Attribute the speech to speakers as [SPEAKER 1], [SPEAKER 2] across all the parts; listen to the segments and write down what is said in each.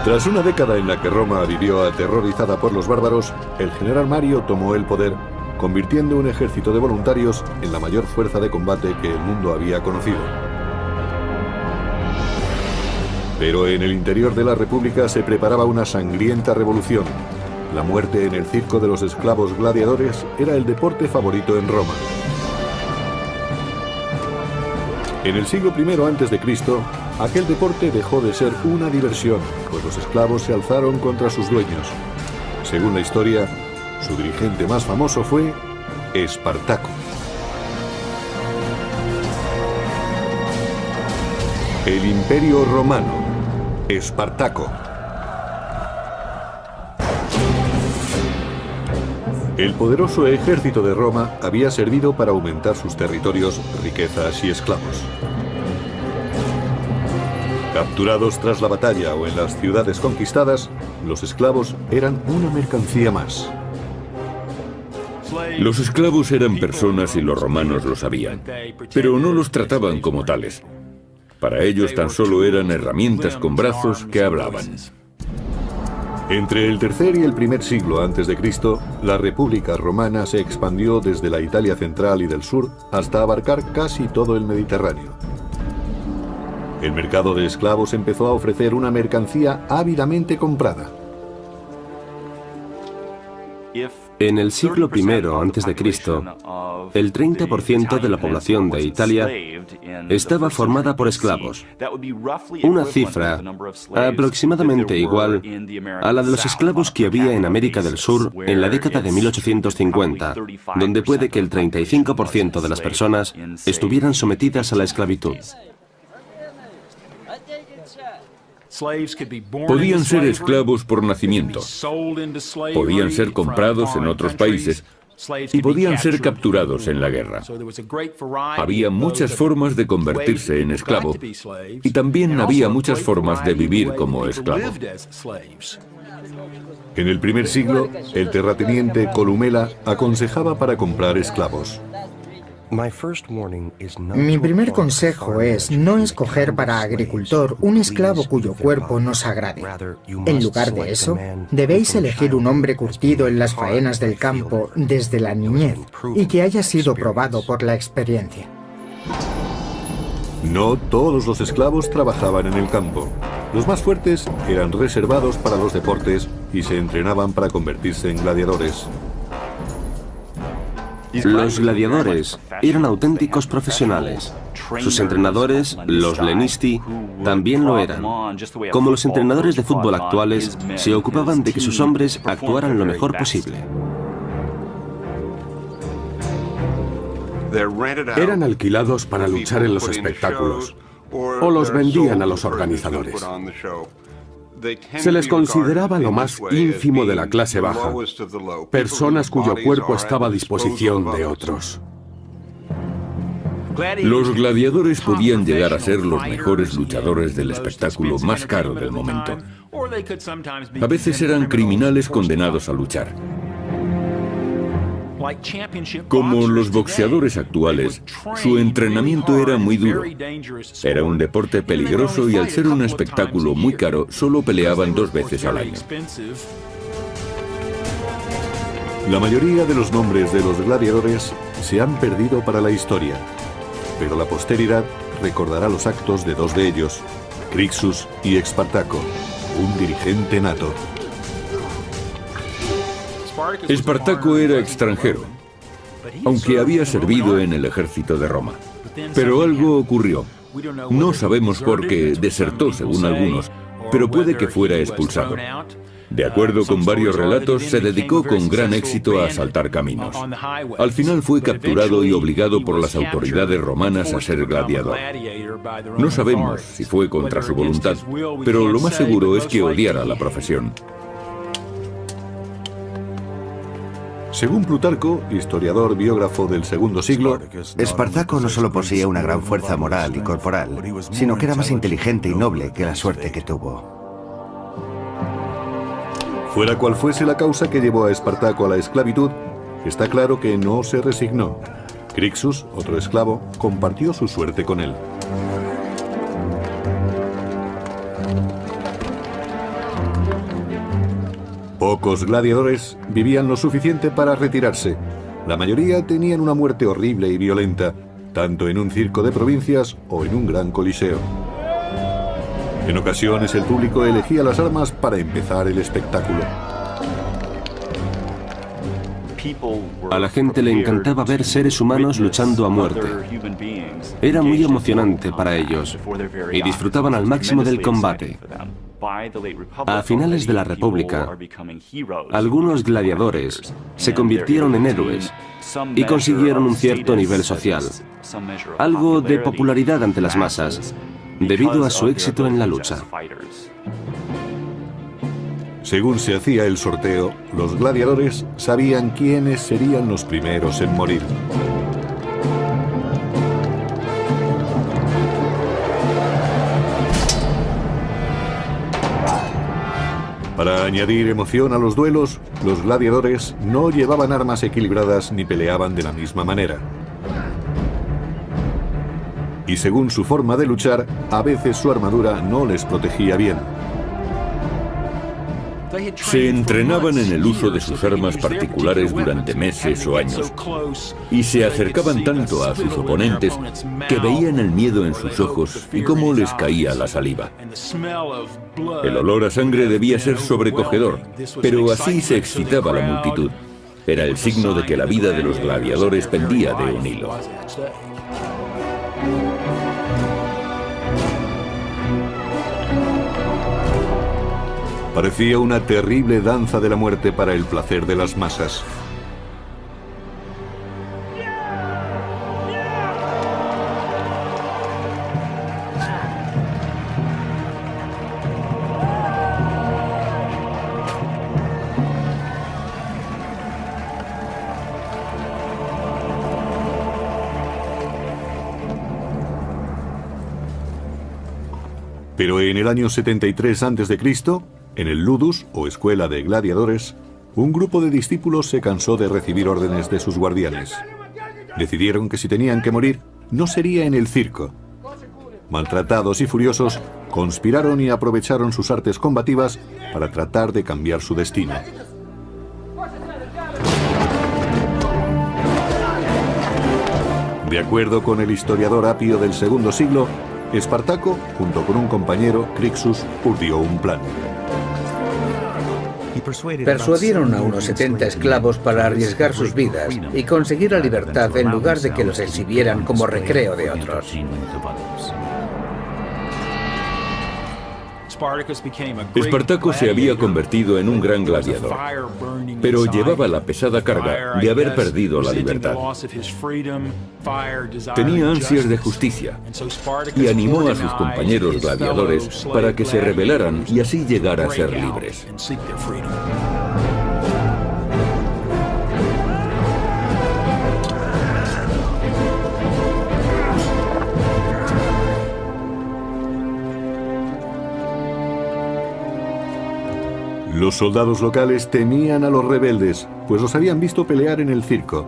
[SPEAKER 1] Tras una década en la que Roma vivió aterrorizada por los bárbaros, el general Mario tomó el poder, convirtiendo un ejército de voluntarios en la mayor fuerza de combate que el mundo había conocido. Pero en el interior de la República se preparaba una sangrienta revolución. La muerte en el circo de los esclavos gladiadores era el deporte favorito en Roma. En el siglo I a.C., aquel deporte dejó de ser una diversión, pues los esclavos se alzaron contra sus dueños. Según la historia, su dirigente más famoso fue Espartaco. El Imperio Romano. Espartaco. El poderoso ejército de Roma había servido para aumentar sus territorios, riquezas y esclavos. Capturados tras la batalla o en las ciudades conquistadas, los esclavos eran una mercancía más.
[SPEAKER 2] Los esclavos eran personas y los romanos lo sabían, pero no los trataban como tales. Para ellos tan solo eran herramientas con brazos que hablaban.
[SPEAKER 1] Entre el tercer y el primer siglo a.C., la República Romana se expandió desde la Italia central y del sur hasta abarcar casi todo el Mediterráneo. El mercado de esclavos empezó a ofrecer una mercancía ávidamente comprada.
[SPEAKER 3] En el siglo I a.C., el 30% de la población de Italia estaba formada por esclavos, una cifra aproximadamente igual a la de los esclavos que había en América del Sur en la década de 1850, donde puede que el 35% de las personas estuvieran sometidas a la esclavitud.
[SPEAKER 2] Podían ser esclavos por nacimiento, podían ser comprados en otros países y podían ser capturados en la guerra. Había muchas formas de convertirse en esclavo y también había muchas formas de vivir como esclavo.
[SPEAKER 1] En el primer siglo, el terrateniente Columela aconsejaba para comprar esclavos.
[SPEAKER 4] Mi primer consejo es no escoger para agricultor un esclavo cuyo cuerpo nos agrade. En lugar de eso, debéis elegir un hombre curtido en las faenas del campo desde la niñez y que haya sido probado por la experiencia.
[SPEAKER 1] No todos los esclavos trabajaban en el campo. Los más fuertes eran reservados para los deportes y se entrenaban para convertirse en gladiadores.
[SPEAKER 3] Los gladiadores eran auténticos profesionales. Sus entrenadores, los lenisti, también lo eran. Como los entrenadores de fútbol actuales, se ocupaban de que sus hombres actuaran lo mejor posible.
[SPEAKER 5] Eran alquilados para luchar en los espectáculos o los vendían a los organizadores. Se les consideraba lo más ínfimo de la clase baja, personas cuyo cuerpo estaba a disposición de otros.
[SPEAKER 2] Los gladiadores podían llegar a ser los mejores luchadores del espectáculo más caro del momento. A veces eran criminales condenados a luchar. Como los boxeadores actuales, su entrenamiento era muy duro. Era un deporte peligroso y al ser un espectáculo muy caro, solo peleaban 2 veces al año.
[SPEAKER 1] La mayoría de los nombres de los gladiadores se han perdido para la historia, pero la posteridad recordará los actos de 2 de ellos, Crixus y Espartaco, un dirigente nato.
[SPEAKER 2] Espartaco era extranjero, aunque había servido en el ejército de Roma. Pero algo ocurrió. No sabemos por qué desertó, según algunos, pero puede que fuera expulsado. De acuerdo con varios relatos, se dedicó con gran éxito a asaltar caminos. Al final fue capturado y obligado por las autoridades romanas a ser gladiador. No sabemos si fue contra su voluntad, pero lo más seguro es que odiara la profesión.
[SPEAKER 1] Según Plutarco, historiador biógrafo del segundo siglo,
[SPEAKER 6] Espartaco no solo poseía una gran fuerza moral y corporal, sino que era más inteligente y noble que la suerte que tuvo.
[SPEAKER 1] Fuera cual fuese la causa que llevó a Espartaco a la esclavitud, está claro que no se resignó. Crixus, otro esclavo, compartió su suerte con él. Pocos gladiadores vivían lo suficiente para retirarse. La mayoría tenían una muerte horrible y violenta, tanto en un circo de provincias o en un gran coliseo. En ocasiones el público elegía las armas para empezar el espectáculo.
[SPEAKER 3] A la gente le encantaba ver seres humanos luchando a muerte. Era muy emocionante para ellos y disfrutaban al máximo del combate. A finales de la República, algunos gladiadores se convirtieron en héroes y consiguieron un cierto nivel social, algo de popularidad ante las masas, debido a su éxito en la lucha.
[SPEAKER 1] Según se hacía el sorteo, los gladiadores sabían quiénes serían los primeros en morir. Para añadir emoción a los duelos, los gladiadores no llevaban armas equilibradas ni peleaban de la misma manera. Y según su forma de luchar, a veces su armadura no les protegía bien.
[SPEAKER 2] Se entrenaban en el uso de sus armas particulares durante meses o años y se acercaban tanto a sus oponentes que veían el miedo en sus ojos y cómo les caía la saliva. El olor a sangre debía ser sobrecogedor, pero así se excitaba la multitud. Era el signo de que la vida de los gladiadores pendía de un hilo.
[SPEAKER 1] Parecía una terrible danza de la muerte para el placer de las masas. Pero en el año 73 a.C., en el Ludus, o escuela de gladiadores, un grupo de discípulos se cansó de recibir órdenes de sus guardianes. Decidieron que si tenían que morir, no sería en el circo. Maltratados y furiosos, conspiraron y aprovecharon sus artes combativas para tratar de cambiar su destino. De acuerdo con el historiador Apio del II siglo, Espartaco, junto con un compañero, Crixus, urdió un plan.
[SPEAKER 7] Persuadieron a unos 70 esclavos para arriesgar sus vidas y conseguir la libertad en lugar de que los exhibieran como recreo de otros.
[SPEAKER 2] Espartaco se había convertido en un gran gladiador, pero llevaba la pesada carga de haber perdido la libertad. Tenía ansias de justicia y animó a sus compañeros gladiadores para que se rebelaran y así llegar a ser libres.
[SPEAKER 1] Los soldados locales temían a los rebeldes, pues los habían visto pelear en el circo.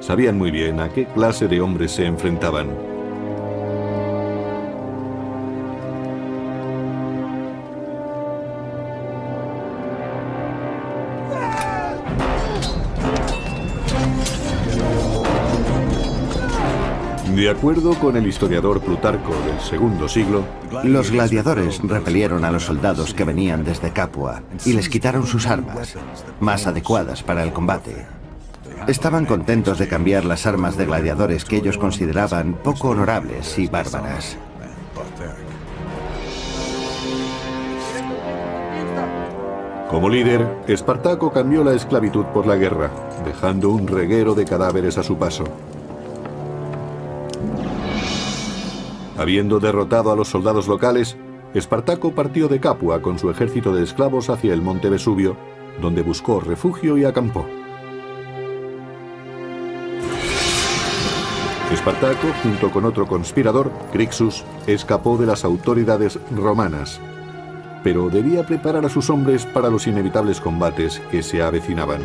[SPEAKER 1] Sabían muy bien a qué clase de hombres se enfrentaban. De acuerdo con el historiador Plutarco del II siglo,
[SPEAKER 6] los gladiadores repelieron a los soldados que venían desde Capua y les quitaron sus armas, más adecuadas para el combate. Estaban contentos de cambiar las armas de gladiadores que ellos consideraban poco honorables y bárbaras.
[SPEAKER 1] Como líder, Espartaco cambió la esclavitud por la guerra, dejando un reguero de cadáveres a su paso. Habiendo derrotado a los soldados locales, Espartaco partió de Capua con su ejército de esclavos hacia el monte Vesubio, donde buscó refugio y acampó. Espartaco, junto con otro conspirador, Crixus, escapó de las autoridades romanas, pero debía preparar a sus hombres para los inevitables combates que se avecinaban.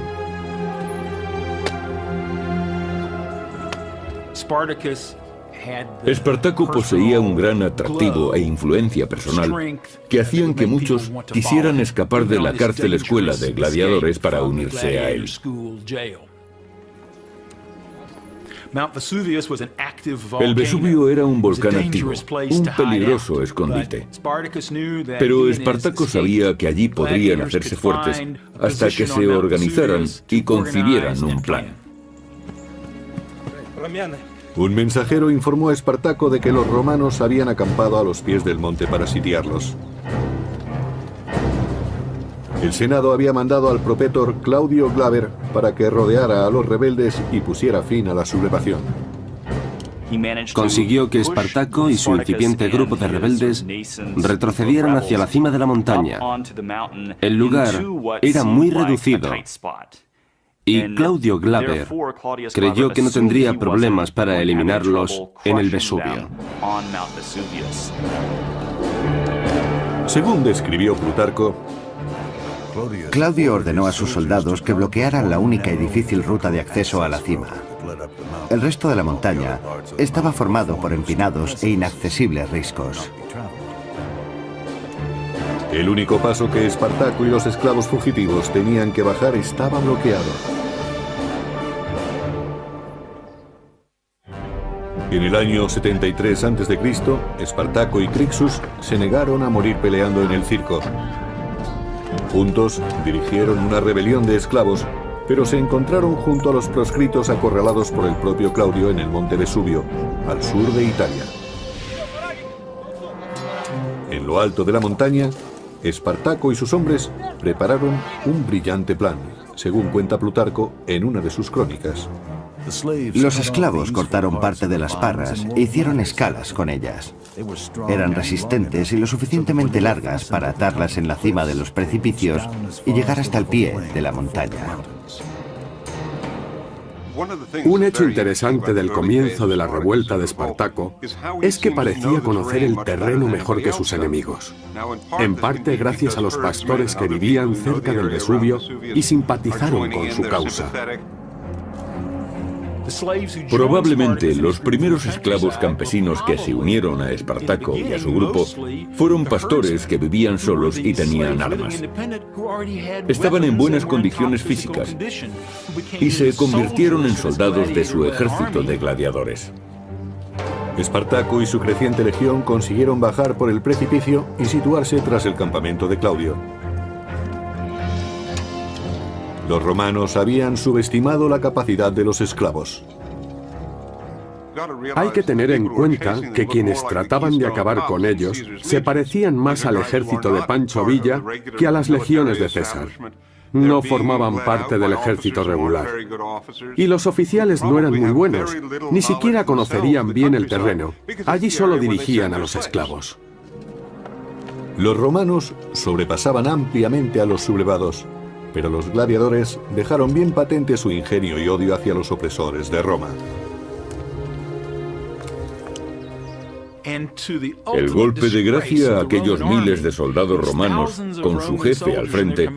[SPEAKER 2] Espartaco poseía un gran atractivo e influencia personal que hacían que muchos quisieran escapar de la cárcel escuela de gladiadores para unirse a él. El Vesubio era un volcán activo, un peligroso escondite. Pero Espartaco sabía que allí podrían hacerse fuertes hasta que se organizaran y concibieran un plan.
[SPEAKER 1] Un mensajero informó a Espartaco de que los romanos habían acampado a los pies del monte para sitiarlos. El Senado había mandado al propetor Claudio Glaber para que rodeara a los rebeldes y pusiera fin a la sublevación.
[SPEAKER 3] Consiguió que Espartaco y su incipiente grupo de rebeldes retrocedieran hacia la cima de la montaña. El lugar era muy reducido y Claudio Glaber creyó que no tendría problemas para eliminarlos en el Vesubio.
[SPEAKER 1] Según describió Plutarco,
[SPEAKER 6] Claudio ordenó a sus soldados que bloquearan la única y difícil ruta de acceso a la cima. El resto de la montaña estaba formado por empinados e inaccesibles riscos.
[SPEAKER 1] El único paso que Espartaco y los esclavos fugitivos tenían que bajar estaba bloqueado. En el año 73 a.C., Espartaco y Crixus se negaron a morir peleando en el circo. Juntos dirigieron una rebelión de esclavos, pero se encontraron junto a los proscritos acorralados por el propio Claudio en el monte Vesubio, al sur de Italia. En lo alto de la montaña, Espartaco y sus hombres prepararon un brillante plan, según cuenta Plutarco en una de sus crónicas.
[SPEAKER 6] Los esclavos cortaron parte de las parras e hicieron escalas con ellas. Eran resistentes y lo suficientemente largas para atarlas en la cima de los precipicios y llegar hasta el pie de la montaña.
[SPEAKER 5] Un hecho interesante del comienzo de la revuelta de Espartaco es que parecía conocer el terreno mejor que sus enemigos, en parte gracias a los pastores que vivían cerca del Vesubio y simpatizaron con su causa.
[SPEAKER 2] Probablemente los primeros esclavos campesinos que se unieron a Espartaco y a su grupo fueron pastores que vivían solos y tenían armas. Estaban en buenas condiciones físicas y se convirtieron en soldados de su ejército de gladiadores.
[SPEAKER 1] Espartaco y su creciente legión consiguieron bajar por el precipicio y situarse tras el campamento de Claudio. Los romanos habían subestimado la capacidad de los esclavos.
[SPEAKER 5] Hay que tener en cuenta que quienes trataban de acabar con ellos se parecían más al ejército de Pancho Villa que a las legiones de César. No formaban parte del ejército regular. Y los oficiales no eran muy buenos, ni siquiera conocerían bien el terreno. Allí solo dirigían a los esclavos.
[SPEAKER 1] Los romanos sobrepasaban ampliamente a los sublevados, pero los gladiadores dejaron bien patente su ingenio y odio hacia los opresores de Roma.
[SPEAKER 2] El golpe de gracia a aquellos miles de soldados romanos con su jefe al frente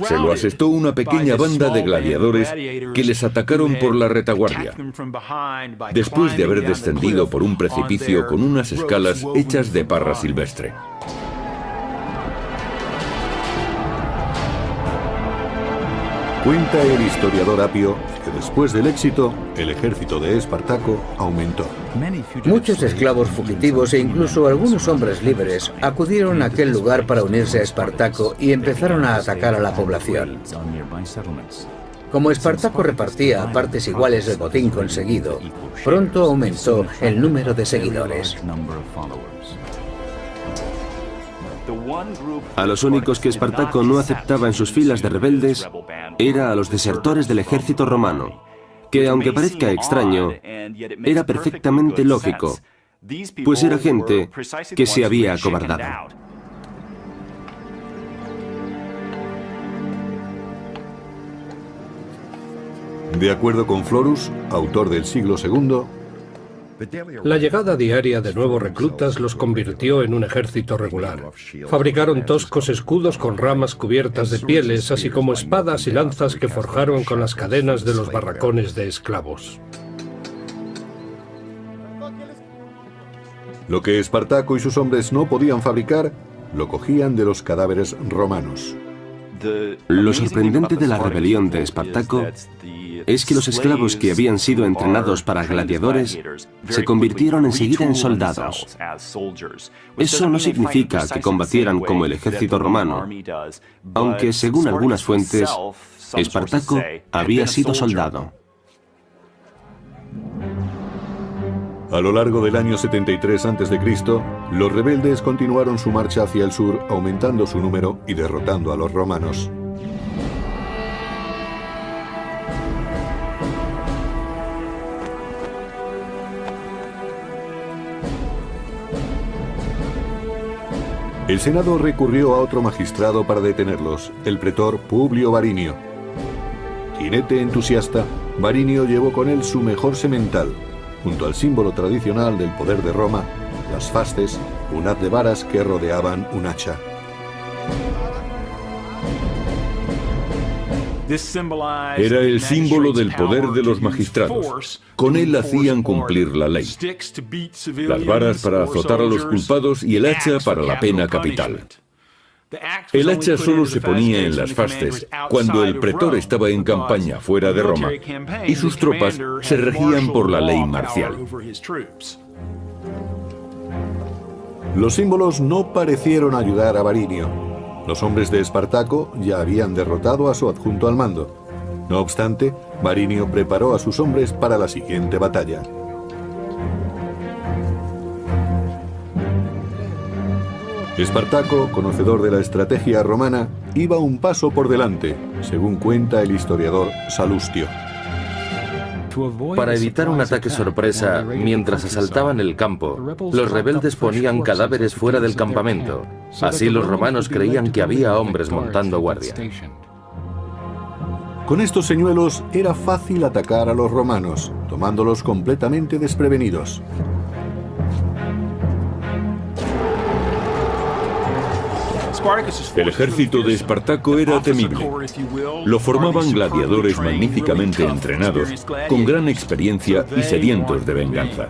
[SPEAKER 2] se lo asestó una pequeña banda de gladiadores que les atacaron por la retaguardia, después de haber descendido por un precipicio con unas escalas hechas de parra silvestre.
[SPEAKER 1] Cuenta el historiador Apio que después del éxito, el ejército de Espartaco aumentó.
[SPEAKER 7] Muchos esclavos fugitivos e incluso algunos hombres libres acudieron a aquel lugar para unirse a Espartaco y empezaron a atacar a la población. Como Espartaco repartía partes iguales del botín conseguido, pronto aumentó el número de seguidores.
[SPEAKER 3] A los únicos que Espartaco no aceptaba en sus filas de rebeldes era a los desertores del ejército romano, que aunque parezca extraño, era perfectamente lógico, pues era gente que se había acobardado.
[SPEAKER 1] De acuerdo con Florus, autor del siglo II,
[SPEAKER 8] la llegada diaria de nuevos reclutas los convirtió en un ejército regular. Fabricaron toscos escudos con ramas cubiertas de pieles, así como espadas y lanzas que forjaron con las cadenas de los barracones de esclavos.
[SPEAKER 1] Lo que Espartaco y sus hombres no podían fabricar, lo cogían de los cadáveres romanos.
[SPEAKER 3] Lo sorprendente de la rebelión de Espartaco es que los esclavos que habían sido entrenados para gladiadores se convirtieron enseguida en soldados. Eso no significa que combatieran como el ejército romano, aunque según algunas fuentes, Espartaco había sido soldado.
[SPEAKER 1] A lo largo del año 73 a.C., los rebeldes continuaron su marcha hacia el sur, aumentando su número y derrotando a los romanos. El Senado recurrió a otro magistrado para detenerlos, el pretor Publio Varinio. Jinete entusiasta, Varinio llevó con él su mejor semental, junto al símbolo tradicional del poder de Roma, las fasces, un haz de varas que rodeaban un hacha.
[SPEAKER 2] Era el símbolo del poder de los magistrados. Con él hacían cumplir la ley. Las varas para azotar a los culpados y el hacha para la pena capital. El hacha solo se ponía en las fasces cuando el pretor estaba en campaña fuera de Roma y sus tropas se regían por la ley marcial.
[SPEAKER 1] Los símbolos no parecieron ayudar a Varinio. Los hombres de Espartaco ya habían derrotado a su adjunto al mando. No obstante, Varinio preparó a sus hombres para la siguiente batalla. Espartaco, conocedor de la estrategia romana, iba un paso por delante, según cuenta el historiador Salustio.
[SPEAKER 9] Para evitar un ataque sorpresa mientras asaltaban el campo, los rebeldes ponían cadáveres fuera del campamento. Así los romanos creían que había hombres montando guardia.
[SPEAKER 1] Con estos señuelos era fácil atacar a los romanos, tomándolos completamente desprevenidos.
[SPEAKER 2] El ejército de Espartaco era temible. Lo formaban gladiadores magníficamente entrenados, con gran experiencia y sedientos de venganza.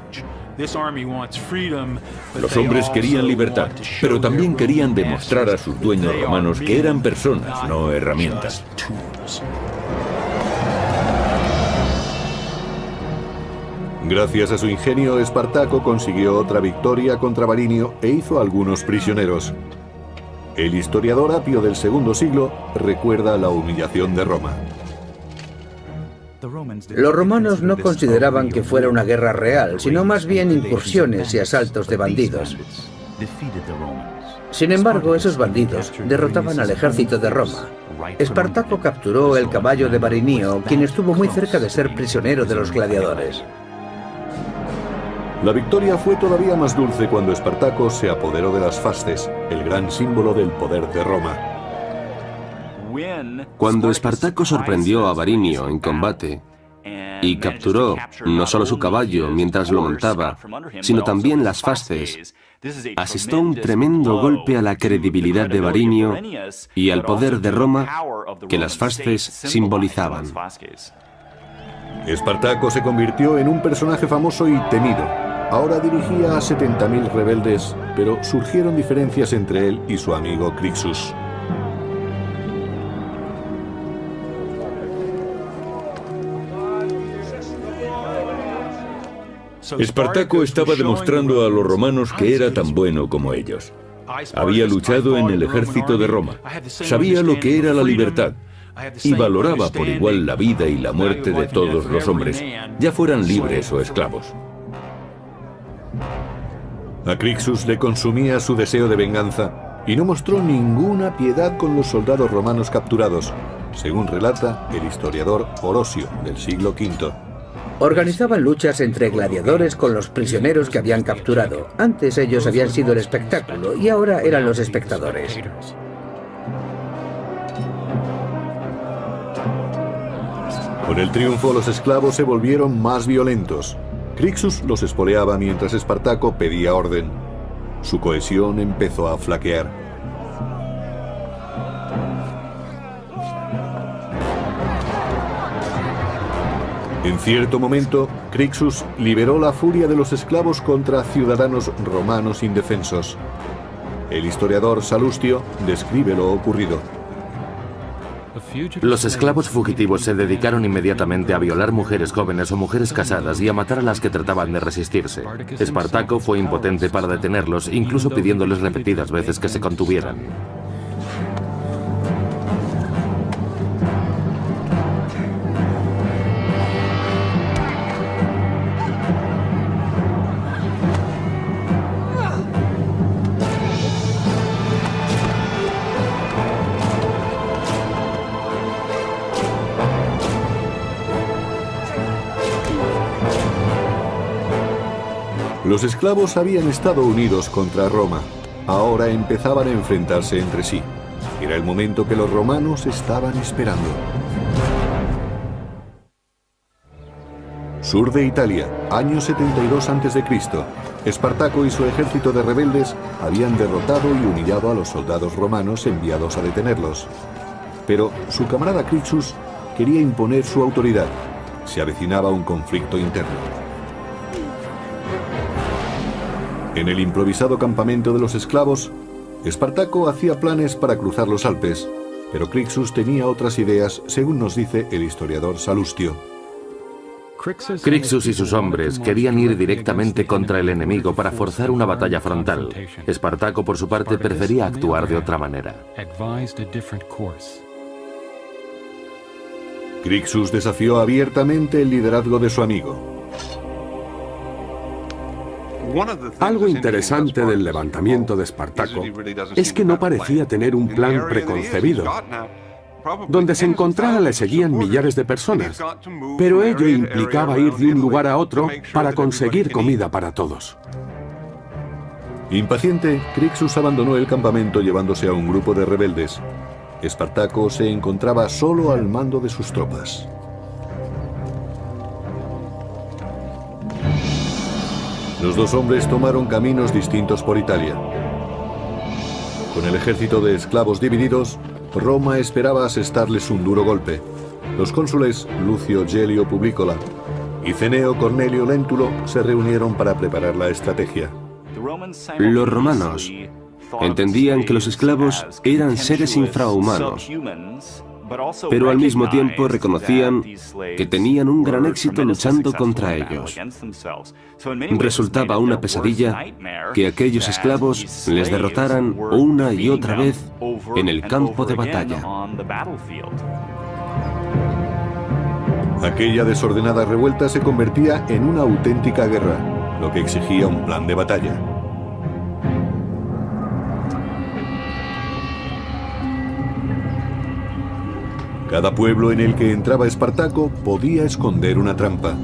[SPEAKER 2] Los hombres querían libertad, pero también querían demostrar a sus dueños romanos que eran personas, no herramientas.
[SPEAKER 1] Gracias a su ingenio, Espartaco consiguió otra victoria contra Varinio e hizo algunos prisioneros. El historiador Apio del segundo siglo recuerda la humillación de Roma.
[SPEAKER 7] Los romanos no consideraban que fuera una guerra real, sino más bien incursiones y asaltos de bandidos. Sin embargo, esos bandidos derrotaban al ejército de Roma. Espartaco capturó el caballo de Varinio, quien estuvo muy cerca de ser prisionero de los gladiadores.
[SPEAKER 1] La victoria fue todavía más dulce cuando Espartaco se apoderó de las fasces, el gran símbolo del poder de Roma.
[SPEAKER 3] Cuando Espartaco sorprendió a Varinio en combate y capturó no solo su caballo mientras lo montaba, sino también las fasces, asestó un tremendo golpe a la credibilidad de Varinio y al poder de Roma que las fasces simbolizaban.
[SPEAKER 1] Espartaco se convirtió en un personaje famoso y temido. Ahora dirigía a 70.000 rebeldes, pero surgieron diferencias entre él y su amigo Crixus.
[SPEAKER 2] Espartaco estaba demostrando a los romanos que era tan bueno como ellos. Había luchado en el ejército de Roma, sabía lo que era la libertad y valoraba por igual la vida y la muerte de todos los hombres, ya fueran libres o esclavos.
[SPEAKER 1] A Crixus le consumía su deseo de venganza y no mostró ninguna piedad con los soldados romanos capturados, según relata el historiador Orosio del siglo V.
[SPEAKER 7] Organizaban luchas entre gladiadores con los prisioneros que habían capturado. Antes ellos habían sido el espectáculo y ahora eran los espectadores.
[SPEAKER 1] Con el triunfo, los esclavos se volvieron más violentos. Crixus los espoleaba mientras Espartaco pedía orden. Su cohesión empezó a flaquear. En cierto momento, Crixus liberó la furia de los esclavos contra ciudadanos romanos indefensos. El historiador Salustio describe lo ocurrido.
[SPEAKER 9] Los esclavos fugitivos se dedicaron inmediatamente a violar mujeres jóvenes o mujeres casadas y a matar a las que trataban de resistirse. Espartaco fue impotente para detenerlos, incluso pidiéndoles repetidas veces que se contuvieran.
[SPEAKER 1] Los esclavos habían estado unidos contra Roma. Ahora empezaban a enfrentarse entre sí. Era el momento que los romanos estaban esperando. Sur de Italia, año 72 a.C. Espartaco y su ejército de rebeldes habían derrotado y humillado a los soldados romanos enviados a detenerlos. Pero su camarada Crixus quería imponer su autoridad. Se avecinaba un conflicto interno. En el improvisado campamento de los esclavos, Espartaco hacía planes para cruzar los Alpes, pero Crixus tenía otras ideas, según nos dice el historiador Salustio.
[SPEAKER 9] Crixus y sus hombres querían ir directamente contra el enemigo para forzar una batalla frontal. Espartaco, por su parte, prefería actuar de otra manera.
[SPEAKER 1] Crixus desafió abiertamente el liderazgo de su amigo.
[SPEAKER 5] Algo interesante del levantamiento de Espartaco es que no parecía tener un plan preconcebido. Donde se encontrara le seguían millares de personas, pero ello implicaba ir de un lugar a otro para conseguir comida para todos.
[SPEAKER 1] Impaciente, Crixus abandonó el campamento llevándose a un grupo de rebeldes. Espartaco se encontraba solo al mando de sus tropas. Los dos hombres tomaron caminos distintos por Italia. Con el ejército de esclavos divididos, Roma esperaba asestarles un duro golpe. Los cónsules Lucio Gelio Publicola y Cneo Cornelio Lentulo se reunieron para preparar la estrategia.
[SPEAKER 3] Los romanos entendían que los esclavos eran seres infrahumanos, pero al mismo tiempo reconocían que tenían un gran éxito luchando contra ellos. Resultaba una pesadilla que aquellos esclavos les derrotaran una y otra vez en el campo de batalla.
[SPEAKER 1] Aquella desordenada revuelta se convertía en una auténtica guerra, lo que exigía un plan de batalla. Cada pueblo en el que entraba Espartaco podía esconder una trampa.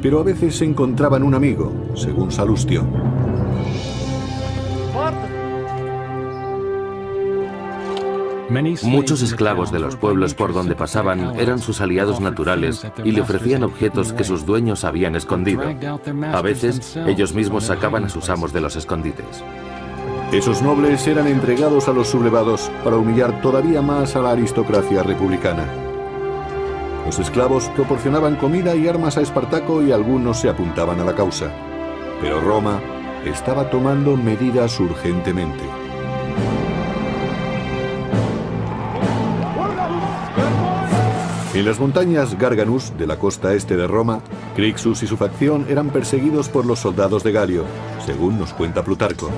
[SPEAKER 1] Pero a veces se encontraban un amigo, según Salustio.
[SPEAKER 9] Muchos esclavos de los pueblos por donde pasaban eran sus aliados naturales y le ofrecían objetos que sus dueños habían escondido. A veces, ellos mismos sacaban a sus amos de los escondites.
[SPEAKER 1] Esos nobles eran entregados a los sublevados para humillar todavía más a la aristocracia republicana. Los esclavos proporcionaban comida y armas a Espartaco y algunos se apuntaban a la causa. Pero Roma estaba tomando medidas urgentemente. En las montañas Garganus, de la costa este de Roma, Crixus y su facción eran perseguidos por los soldados de Galio, según nos cuenta Plutarco.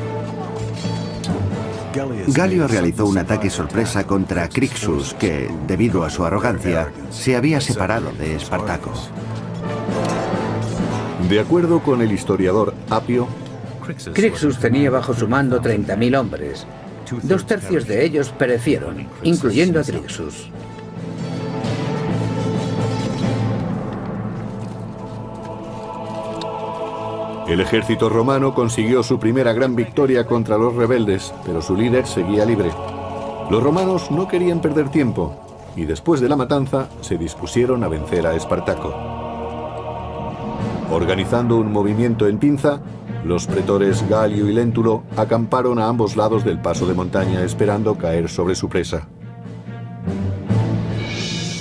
[SPEAKER 6] Galio realizó un ataque sorpresa contra Crixus, que, debido a su arrogancia, se había separado de Espartaco.
[SPEAKER 1] De acuerdo con el historiador Apio,
[SPEAKER 7] Crixus tenía bajo su mando 30.000 hombres. 2/3 de ellos perecieron, incluyendo a Crixus.
[SPEAKER 1] el ejército romano consiguió su primera gran victoria contra los rebeldes, pero su líder seguía libre. Los romanos no querían perder tiempo, y después de la matanza se dispusieron a vencer a Espartaco. Organizando un movimiento en pinza, los pretores Galio y Lentulo acamparon a ambos lados del paso de montaña esperando caer sobre su presa.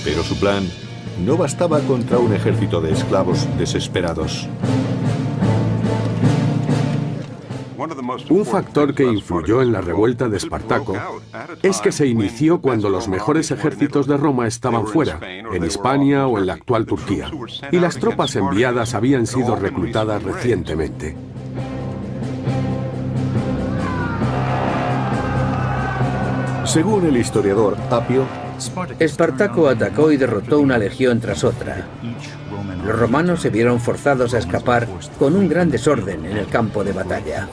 [SPEAKER 1] Pero su plan no bastaba contra un ejército de esclavos desesperados.
[SPEAKER 5] Un factor que influyó en la revuelta de Espartaco es que se inició cuando los mejores ejércitos de Roma estaban fuera, en Hispania o en la actual Turquía, y las tropas enviadas habían sido reclutadas recientemente.
[SPEAKER 1] Según el historiador Apio,
[SPEAKER 7] Espartaco atacó y derrotó una legión tras otra. Los romanos se vieron forzados a escapar con un gran desorden en el campo de batalla.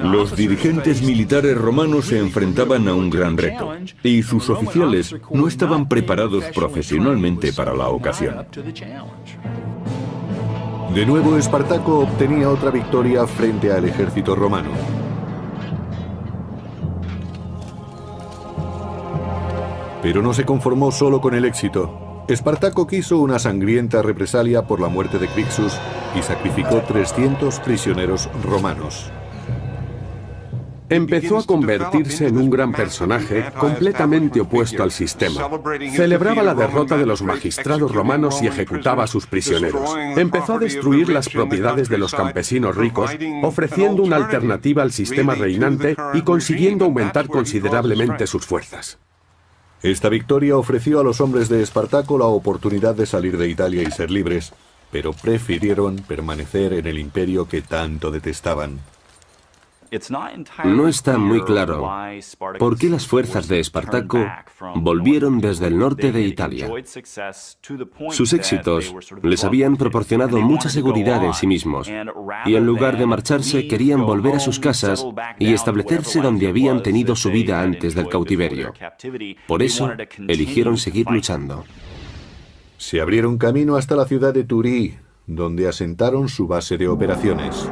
[SPEAKER 2] Los dirigentes militares romanos se enfrentaban a un gran reto, y sus oficiales no estaban preparados profesionalmente para la ocasión.
[SPEAKER 1] De nuevo Espartaco obtenía otra victoria frente al ejército romano. Pero no se conformó solo con el éxito. Espartaco quiso una sangrienta represalia por la muerte de Crixus y sacrificó 300 prisioneros romanos.
[SPEAKER 5] Empezó a convertirse en un gran personaje completamente opuesto al sistema. Celebraba la derrota de los magistrados romanos y ejecutaba a sus prisioneros. Empezó a destruir las propiedades de los campesinos ricos, ofreciendo una alternativa al sistema reinante y consiguiendo aumentar considerablemente sus fuerzas.
[SPEAKER 1] Esta victoria ofreció a los hombres de Espartaco la oportunidad de salir de Italia y ser libres, pero prefirieron permanecer en el imperio que tanto detestaban.
[SPEAKER 3] No está muy claro por qué las fuerzas de Espartaco volvieron desde el norte de Italia. Sus éxitos les habían proporcionado mucha seguridad en sí mismos, y en lugar de marcharse querían volver a sus casas y establecerse donde habían tenido su vida antes del cautiverio. Por eso, eligieron seguir luchando.
[SPEAKER 1] Se abrieron camino hasta la ciudad de Turí, donde asentaron su base de operaciones.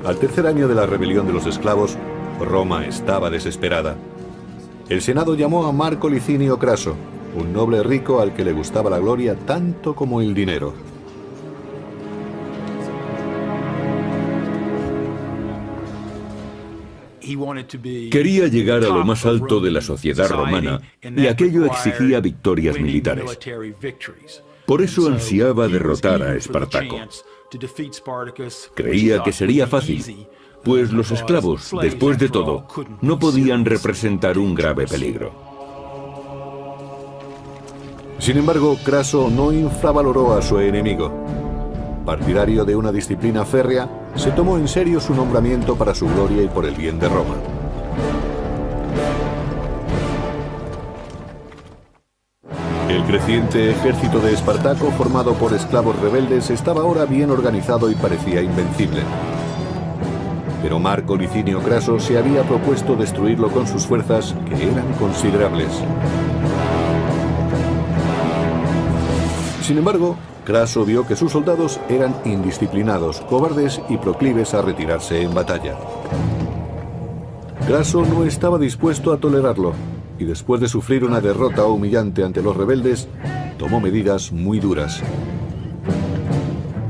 [SPEAKER 1] Al tercer año de la rebelión de los esclavos, Roma estaba desesperada. El Senado llamó a Marco Licinio Craso, un noble rico al que le gustaba la gloria tanto como el dinero.
[SPEAKER 2] Quería llegar a lo más alto de la sociedad romana, y aquello exigía victorias militares. Por eso ansiaba derrotar a Espartaco. Creía que sería fácil, pues los esclavos, después de todo, no podían representar un grave peligro.
[SPEAKER 1] Sin embargo, Craso no infravaloró a su enemigo. Partidario de una disciplina férrea, se tomó en serio su nombramiento para su gloria y por el bien de Roma. El creciente ejército de Espartaco, formado por esclavos rebeldes, estaba ahora bien organizado y parecía invencible. Pero Marco Licinio Craso se había propuesto destruirlo con sus fuerzas, que eran considerables. Sin embargo, Craso vio que sus soldados eran indisciplinados, cobardes y proclives a retirarse en batalla. Craso no estaba dispuesto a tolerarlo, y después de sufrir una derrota humillante ante los rebeldes, tomó medidas muy duras.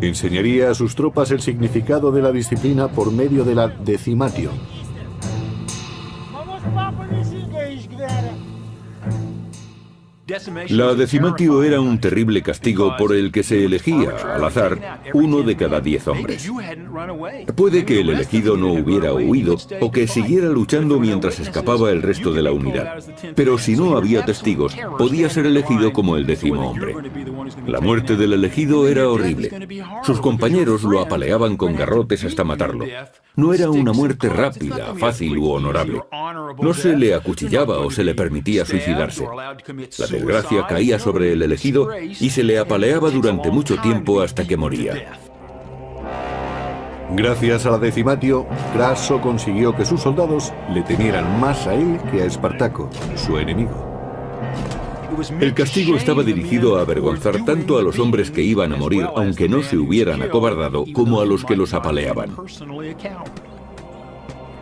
[SPEAKER 1] Enseñaría a sus tropas el significado de la disciplina por medio de la decimatio.
[SPEAKER 2] La decimatio era un terrible castigo por el que se elegía, al azar, 1 de cada 10 hombres. Puede que el elegido no hubiera huido o que siguiera luchando mientras escapaba el resto de la unidad. Pero si no había testigos, podía ser elegido como el 10º hombre. La muerte del elegido era horrible. Sus compañeros lo apaleaban con garrotes hasta matarlo. No era una muerte rápida, fácil u honorable. No se le acuchillaba o se le permitía suicidarse. La desgracia caía sobre el elegido y se le apaleaba durante mucho tiempo hasta que moría.
[SPEAKER 1] Gracias a la decimatio, Craso consiguió que sus soldados le temieran más a él que a Espartaco, su enemigo.
[SPEAKER 2] El castigo estaba dirigido a avergonzar tanto a los hombres que iban a morir, aunque no se hubieran acobardado, como a los que los apaleaban.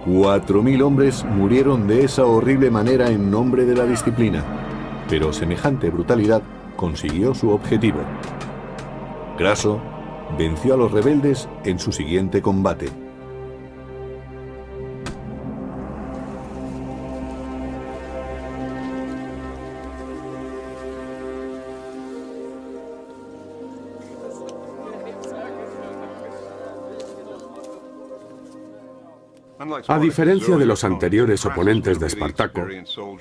[SPEAKER 1] 4.000 hombres murieron de esa horrible manera en nombre de la disciplina, pero semejante brutalidad consiguió su objetivo. Craso venció a los rebeldes en su siguiente combate.
[SPEAKER 5] A diferencia de los anteriores oponentes de Espartaco,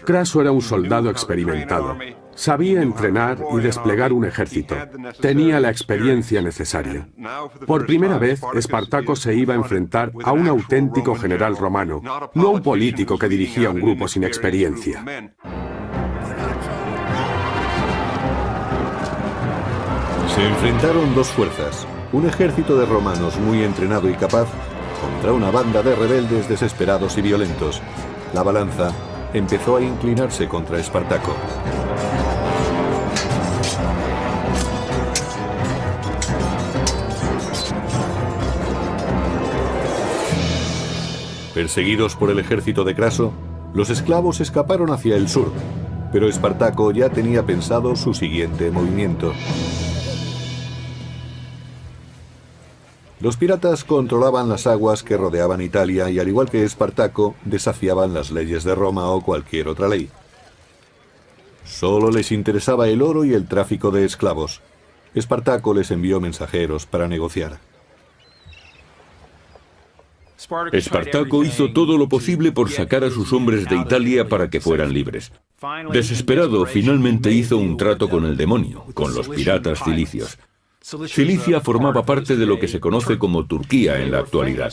[SPEAKER 5] Craso era un soldado experimentado. Sabía entrenar y desplegar un ejército. Tenía la experiencia necesaria. Por primera vez, Espartaco se iba a enfrentar a un auténtico general romano, no a un político que dirigía un grupo sin experiencia.
[SPEAKER 1] Se enfrentaron dos fuerzas, un ejército de romanos muy entrenado y capaz contra una banda de rebeldes desesperados y violentos. La balanza empezó a inclinarse contra Espartaco. Perseguidos por el ejército de Craso, los esclavos escaparon hacia el sur, pero Espartaco ya tenía pensado su siguiente movimiento. Los piratas controlaban las aguas que rodeaban Italia y, al igual que Espartaco, desafiaban las leyes de Roma o cualquier otra ley. Solo les interesaba el oro y el tráfico de esclavos. Espartaco les envió mensajeros para negociar.
[SPEAKER 2] Espartaco hizo todo lo posible por sacar a sus hombres de Italia para que fueran libres. Desesperado, finalmente hizo un trato con el demonio, con los piratas cilicios. Cilicia formaba parte de lo que se conoce como Turquía en la actualidad.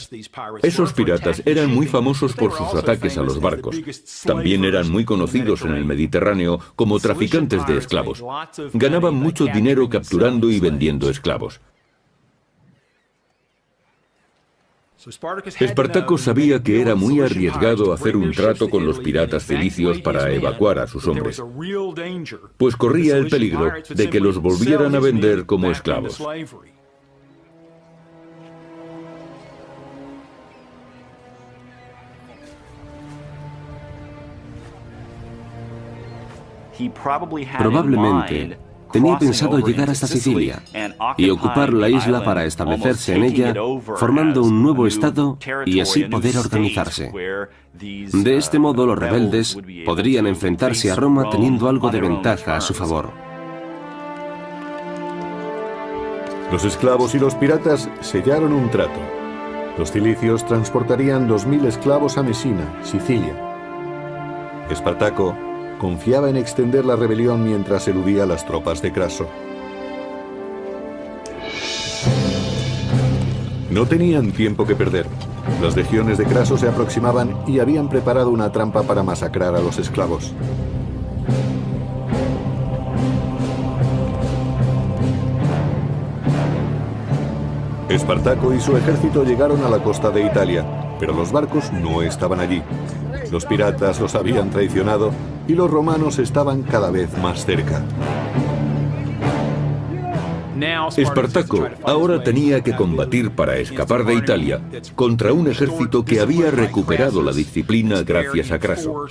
[SPEAKER 2] Esos piratas eran muy famosos por sus ataques a los barcos. También eran muy conocidos en el Mediterráneo como traficantes de esclavos. Ganaban mucho dinero capturando y vendiendo esclavos. Espartaco sabía que era muy arriesgado hacer un trato con los piratas cilicios para evacuar a sus hombres, pues corría el peligro de que los volvieran a vender como esclavos.
[SPEAKER 3] Probablemente tenía pensado llegar hasta Sicilia y ocupar la isla para establecerse en ella, formando un nuevo estado y así poder organizarse. De este modo, los rebeldes podrían enfrentarse a Roma teniendo algo de ventaja a su favor.
[SPEAKER 1] Los esclavos y los piratas sellaron un trato. Los cilicios transportarían 2000 esclavos a Mesina, Sicilia. Espartaco confiaba en extender la rebelión mientras eludía a las tropas de Craso. No tenían tiempo que perder. Las legiones de Craso se aproximaban y habían preparado una trampa para masacrar a los esclavos. Espartaco y su ejército llegaron a la costa de Italia, pero los barcos no estaban allí. Los piratas los habían traicionado y los romanos estaban cada vez más cerca.
[SPEAKER 2] Espartaco ahora tenía que combatir para escapar de Italia contra un ejército que había recuperado la disciplina gracias a Craso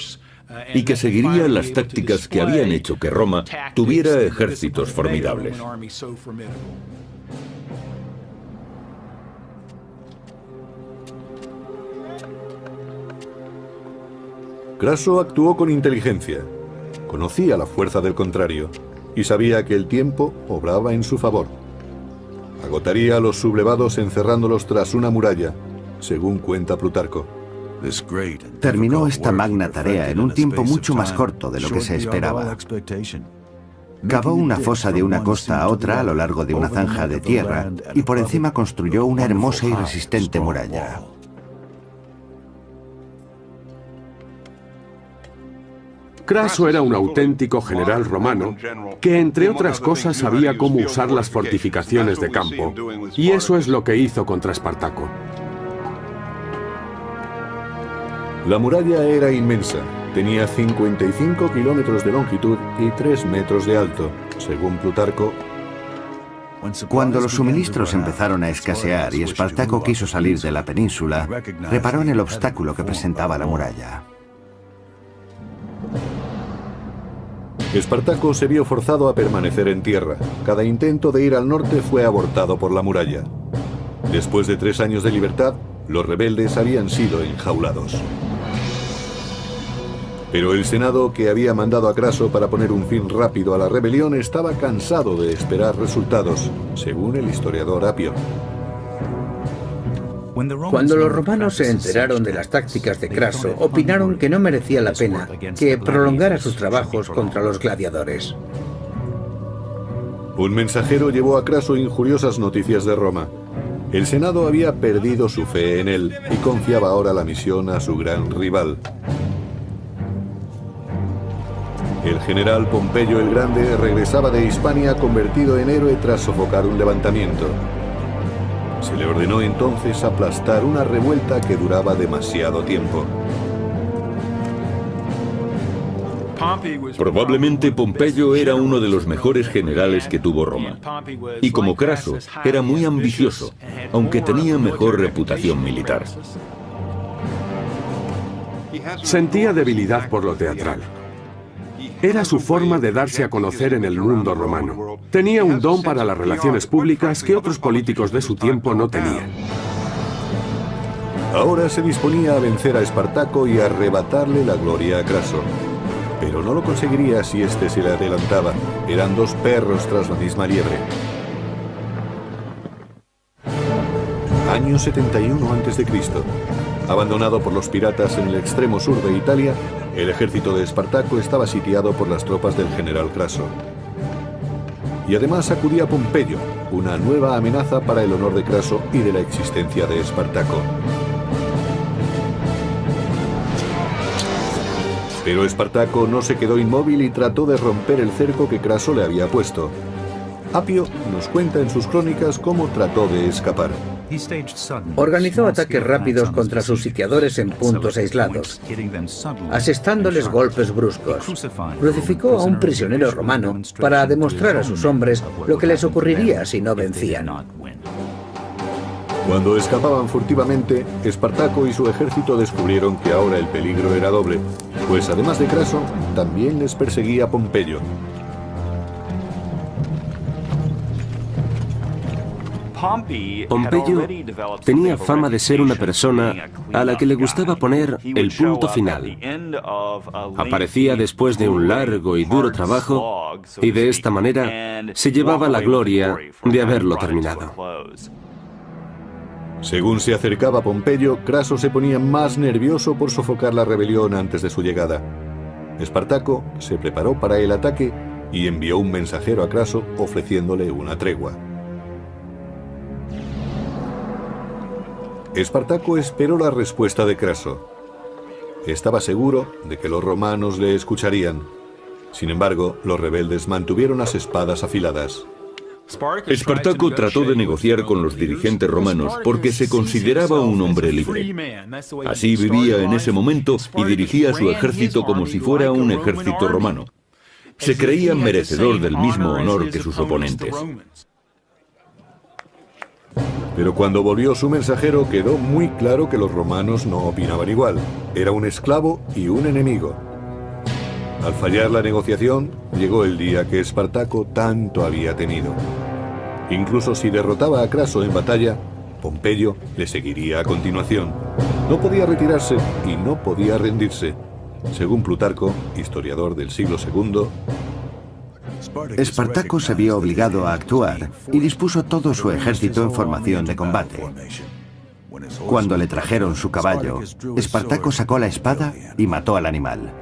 [SPEAKER 2] y que seguiría las tácticas que habían hecho que Roma tuviera ejércitos formidables.
[SPEAKER 1] Craso actuó con inteligencia. Conocía la fuerza del contrario y sabía que el tiempo obraba en su favor. Agotaría a los sublevados encerrándolos tras una muralla, según cuenta Plutarco.
[SPEAKER 6] Terminó esta magna tarea en un tiempo mucho más corto de lo que se esperaba. Cavó una fosa de una costa a otra a lo largo de una zanja de tierra y por encima construyó una hermosa y resistente muralla.
[SPEAKER 5] Craso era un auténtico general romano que, entre otras cosas, sabía cómo usar las fortificaciones de campo, y eso es lo que hizo contra Espartaco.
[SPEAKER 1] La muralla era inmensa. Tenía 55 kilómetros de longitud y 3 metros de alto, según Plutarco.
[SPEAKER 6] Cuando los suministros empezaron a escasear y Espartaco quiso salir de la península, reparó en el obstáculo que presentaba la muralla.
[SPEAKER 1] Espartaco se vio forzado a permanecer en tierra. Cada intento de ir al norte fue abortado por la muralla. Después de 3 años de libertad, los rebeldes habían sido enjaulados. Pero el Senado, que había mandado a Craso para poner un fin rápido a la rebelión, estaba cansado de esperar resultados, según el historiador Apio.
[SPEAKER 7] Cuando los romanos se enteraron de las tácticas de Craso, opinaron que no merecía la pena que prolongara sus trabajos contra los gladiadores.
[SPEAKER 1] Un mensajero llevó a Craso injuriosas noticias de Roma. El Senado había perdido su fe en él y confiaba ahora la misión a su gran rival. El general Pompeyo el Grande regresaba de Hispania convertido en héroe tras sofocar un levantamiento. Se le ordenó entonces aplastar una revuelta que duraba demasiado tiempo.
[SPEAKER 2] Probablemente Pompeyo era uno de los mejores generales que tuvo Roma. Y como Craso, era muy ambicioso, aunque tenía mejor reputación militar.
[SPEAKER 5] Sentía debilidad por lo teatral. Era su forma de darse a conocer en el mundo romano. Tenía un don para las relaciones públicas que otros políticos de su tiempo no tenían.
[SPEAKER 1] Ahora se disponía a vencer a Espartaco y a arrebatarle la gloria a Craso. Pero no lo conseguiría si éste se le adelantaba. Eran 2 perros tras la misma liebre. Año 71 a.C. Abandonado por los piratas en el extremo sur de Italia, el ejército de Espartaco estaba sitiado por las tropas del general Craso. Y además acudía Pompeyo, una nueva amenaza para el honor de Craso y de la existencia de Espartaco. Pero Espartaco no se quedó inmóvil y trató de romper el cerco que Craso le había puesto. Apio nos cuenta en sus crónicas cómo trató de escapar.
[SPEAKER 7] Organizó ataques rápidos contra sus sitiadores en puntos aislados, asestándoles golpes bruscos. Crucificó a un prisionero romano para demostrar a sus hombres lo que les ocurriría si no vencían.
[SPEAKER 1] Cuando escapaban furtivamente, Espartaco y su ejército descubrieron que ahora el peligro era doble, pues además de Craso, también les perseguía Pompeyo.
[SPEAKER 3] Pompeyo tenía fama de ser una persona a la que le gustaba poner el punto final. Aparecía después de un largo y duro trabajo y de esta manera se llevaba la gloria de haberlo terminado.
[SPEAKER 1] Según se acercaba Pompeyo, Craso se ponía más nervioso por sofocar la rebelión antes de su llegada. Espartaco se preparó para el ataque y envió un mensajero a Craso ofreciéndole una tregua. Espartaco esperó la respuesta de Craso. Estaba seguro de que los romanos le escucharían. Sin embargo, los rebeldes mantuvieron las espadas afiladas.
[SPEAKER 2] Espartaco trató de negociar con los dirigentes romanos porque se consideraba un hombre libre. Así vivía en ese momento y dirigía su ejército como si fuera un ejército romano. Se creía merecedor del mismo honor que sus oponentes.
[SPEAKER 1] Pero cuando volvió su mensajero quedó muy claro que los romanos no opinaban igual. Era un esclavo y un enemigo. Al fallar la negociación, llegó el día que Espartaco tanto había temido. Incluso si derrotaba a Craso en batalla, Pompeyo le seguiría a continuación. No podía retirarse y no podía rendirse. Según Plutarco, historiador del siglo II,
[SPEAKER 6] Espartaco se vio obligado a actuar y dispuso todo su ejército en formación de combate. Cuando le trajeron su caballo, Espartaco sacó la espada y mató al animal.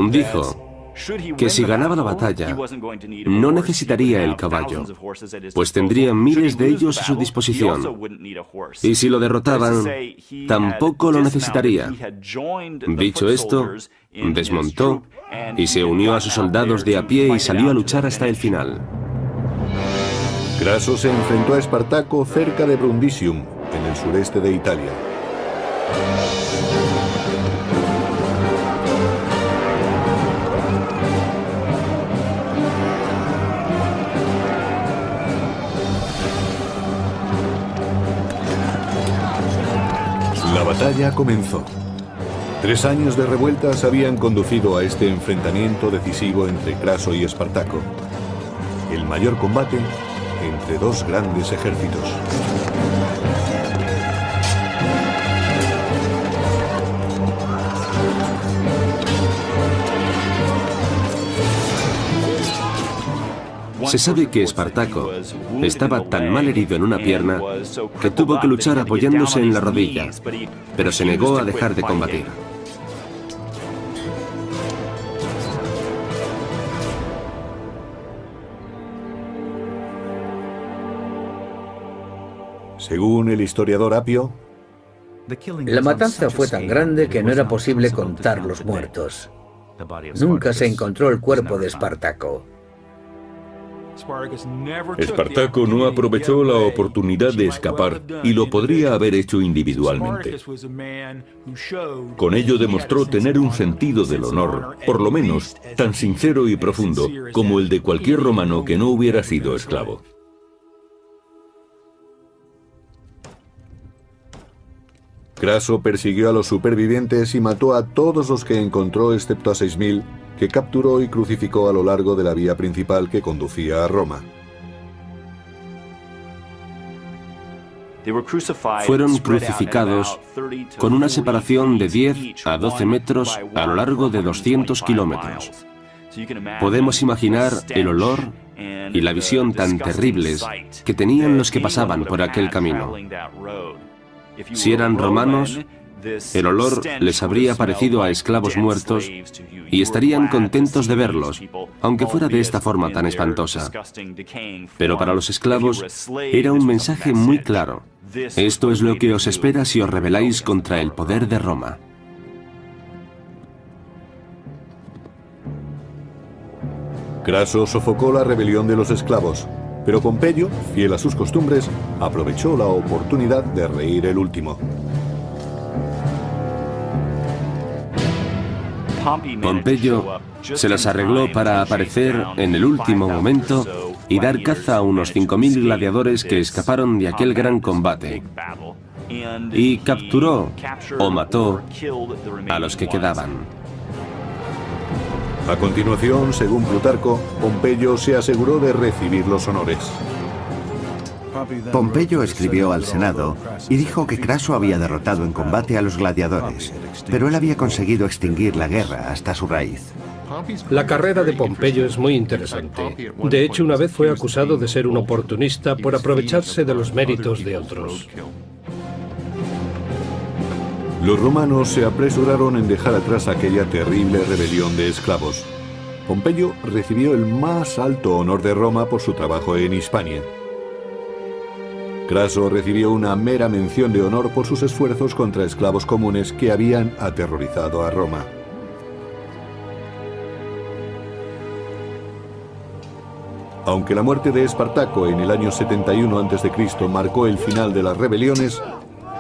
[SPEAKER 3] Dijo que si ganaba la batalla, no necesitaría el caballo, pues tendría miles de ellos a su disposición. Y si lo derrotaban, tampoco lo necesitaría. Dicho esto, desmontó y se unió a sus soldados de a pie y salió a luchar hasta el final.
[SPEAKER 1] Craso se enfrentó a Espartaco cerca de Brundisium, en el sureste de Italia. La batalla comenzó. 3 años de revueltas habían conducido a este enfrentamiento decisivo entre Craso y Espartaco, el mayor combate entre dos grandes ejércitos.
[SPEAKER 3] Se sabe que Espartaco estaba tan mal herido en una pierna que tuvo que luchar apoyándose en la rodilla, pero se negó a dejar de combatir.
[SPEAKER 1] Según el historiador Apio,
[SPEAKER 7] la matanza fue tan grande que no era posible contar los muertos. Nunca se encontró el cuerpo de Espartaco.
[SPEAKER 2] Espartaco no aprovechó la oportunidad de escapar y lo podría haber hecho individualmente. Con ello demostró tener un sentido del honor, por lo menos tan sincero y profundo como el de cualquier romano que no hubiera sido esclavo.
[SPEAKER 1] Craso persiguió a los supervivientes y mató a todos los que encontró excepto a 6.000 que capturó y crucificó a lo largo de la vía principal que conducía a Roma.
[SPEAKER 3] Fueron crucificados con una separación de 10 a 12 metros a lo largo de 200 kilómetros. Podemos imaginar el olor y la visión tan terribles que tenían los que pasaban por aquel camino. Si eran romanos, el olor les habría parecido a esclavos muertos y estarían contentos de verlos, aunque fuera de esta forma tan espantosa. Pero para los esclavos era un mensaje muy claro. Esto es lo que os espera si os rebeláis contra el poder de Roma.
[SPEAKER 1] Craso sofocó la rebelión de los esclavos, pero Pompeyo, fiel a sus costumbres, aprovechó la oportunidad de reír el último.
[SPEAKER 3] Pompeyo se las arregló para aparecer en el último momento y dar caza a unos 5.000 gladiadores que escaparon de aquel gran combate, y capturó o mató a los que quedaban.
[SPEAKER 1] A continuación, según Plutarco, Pompeyo se aseguró de recibir los honores.
[SPEAKER 6] Pompeyo escribió al Senado y dijo que Craso había derrotado en combate a los gladiadores, pero él había conseguido extinguir la guerra hasta su raíz.
[SPEAKER 8] La carrera de Pompeyo es muy interesante. De hecho, una vez fue acusado de ser un oportunista por aprovecharse de los méritos de otros.
[SPEAKER 1] Los romanos se apresuraron en dejar atrás aquella terrible rebelión de esclavos. Pompeyo recibió el más alto honor de Roma por su trabajo en Hispania. Craso recibió una mera mención de honor por sus esfuerzos contra esclavos comunes que habían aterrorizado a Roma. Aunque la muerte de Espartaco en el año 71 a.C. marcó el final de las rebeliones,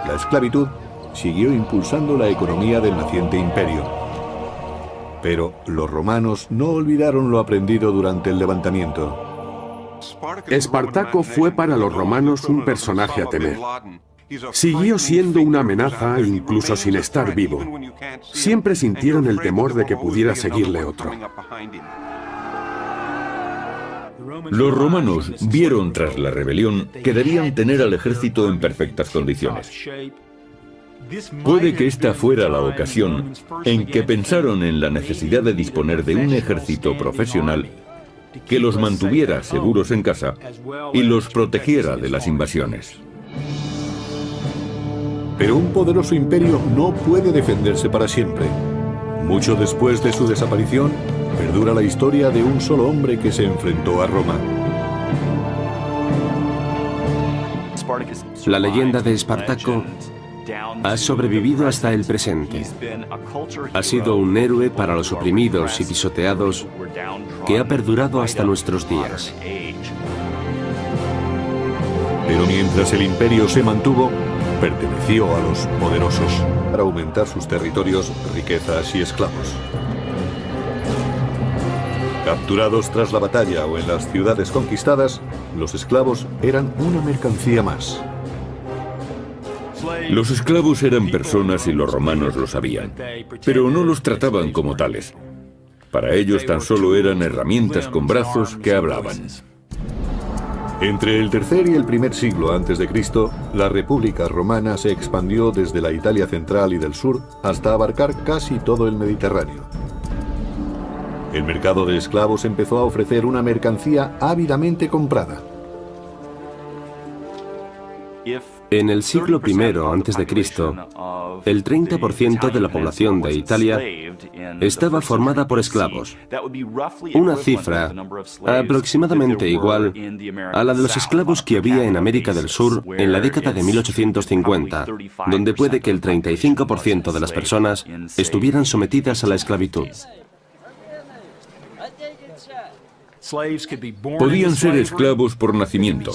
[SPEAKER 1] la esclavitud siguió impulsando la economía del naciente imperio. Pero los romanos no olvidaron lo aprendido durante el levantamiento.
[SPEAKER 5] Espartaco fue para los romanos un personaje a temer. Siguió siendo una amenaza incluso sin estar vivo. Siempre sintieron el temor de que pudiera seguirle otro.
[SPEAKER 2] Los romanos vieron tras la rebelión que debían tener al ejército en perfectas condiciones. Puede que esta fuera la ocasión en que pensaron en la necesidad de disponer de un ejército profesional que los mantuviera seguros en casa y los protegiera de las invasiones.
[SPEAKER 1] Pero un poderoso imperio no puede defenderse para siempre. Mucho después de su desaparición, perdura la historia de un solo hombre que se enfrentó a Roma.
[SPEAKER 3] La leyenda de Espartaco ha sobrevivido hasta el presente. Ha sido un héroe para los oprimidos y pisoteados que ha perdurado hasta nuestros días.
[SPEAKER 1] Pero mientras el imperio se mantuvo, perteneció a los poderosos para aumentar sus territorios, riquezas y esclavos. Capturados tras la batalla o en las ciudades conquistadas, los esclavos eran una mercancía más.
[SPEAKER 2] Los esclavos eran personas y los romanos lo sabían, pero no los trataban como tales. Para ellos tan solo eran herramientas con brazos que hablaban.
[SPEAKER 1] Entre el tercer y el primer siglo antes de Cristo, la República Romana se expandió desde la Italia central y del sur hasta abarcar casi todo el Mediterráneo. El mercado de esclavos empezó a ofrecer una mercancía ávidamente comprada.
[SPEAKER 3] En el siglo I antes de Cristo, el 30% de la población de Italia estaba formada por esclavos, una cifra aproximadamente igual a la de los esclavos que había en América del Sur en la década de 1850, donde puede que el 35% de las personas estuvieran sometidas a la esclavitud.
[SPEAKER 2] Podían ser esclavos por nacimiento,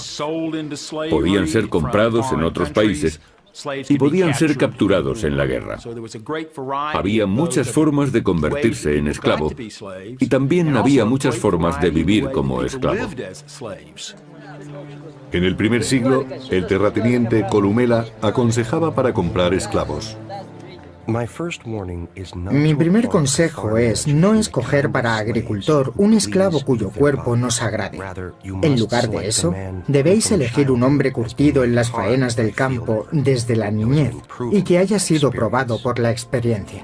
[SPEAKER 2] podían ser comprados en otros países y podían ser capturados en la guerra. Había muchas formas de convertirse en esclavo y también había muchas formas de vivir como esclavo.
[SPEAKER 1] En el primer siglo, el terrateniente Columela aconsejaba para comprar esclavos.
[SPEAKER 4] Mi primer consejo es no escoger para agricultor un esclavo cuyo cuerpo nos agrade. En lugar de eso, debéis elegir un hombre curtido en las faenas del campo desde la niñez y que haya sido probado por la experiencia.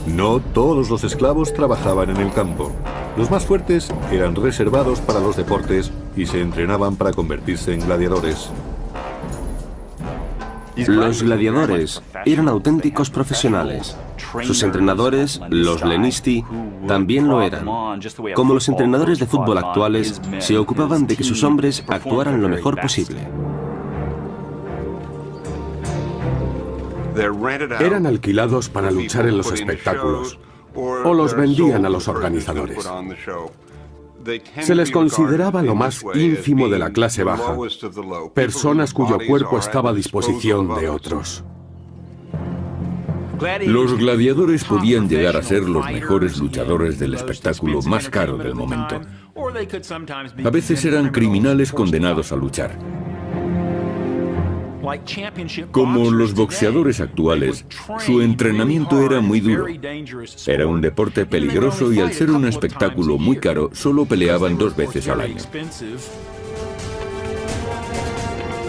[SPEAKER 1] No todos los esclavos trabajaban en el campo. Los más fuertes eran reservados para los deportes y se entrenaban para convertirse en gladiadores.
[SPEAKER 3] Los gladiadores eran auténticos profesionales. Sus entrenadores, los lenisti, también lo eran. Como los entrenadores de fútbol actuales, se ocupaban de que sus hombres actuaran lo mejor posible.
[SPEAKER 5] Eran alquilados para luchar en los espectáculos o los vendían a los organizadores. Se les consideraba lo más ínfimo de la clase baja, personas cuyo cuerpo estaba a disposición de otros.
[SPEAKER 2] Los gladiadores podían llegar a ser los mejores luchadores del espectáculo más caro del momento. A veces eran criminales condenados a luchar. Como los boxeadores actuales, su entrenamiento era muy duro. Era un deporte peligroso y al ser un espectáculo muy caro, solo peleaban 2 veces al año.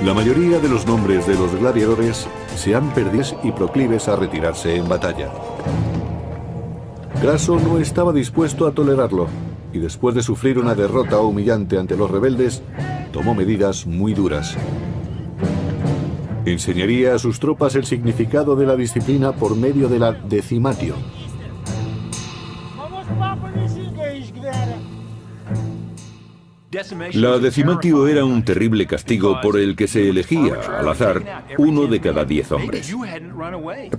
[SPEAKER 1] La mayoría de los nombres de los gladiadores se han perdido y proclives a retirarse en batalla. Craso no estaba dispuesto a tolerarlo y después de sufrir una derrota humillante ante los rebeldes, tomó medidas muy duras. Enseñaría a sus tropas el significado de la disciplina por medio de la decimatio.
[SPEAKER 2] La decimatio era un terrible castigo por el que se elegía, al azar, 1 de cada 10 hombres.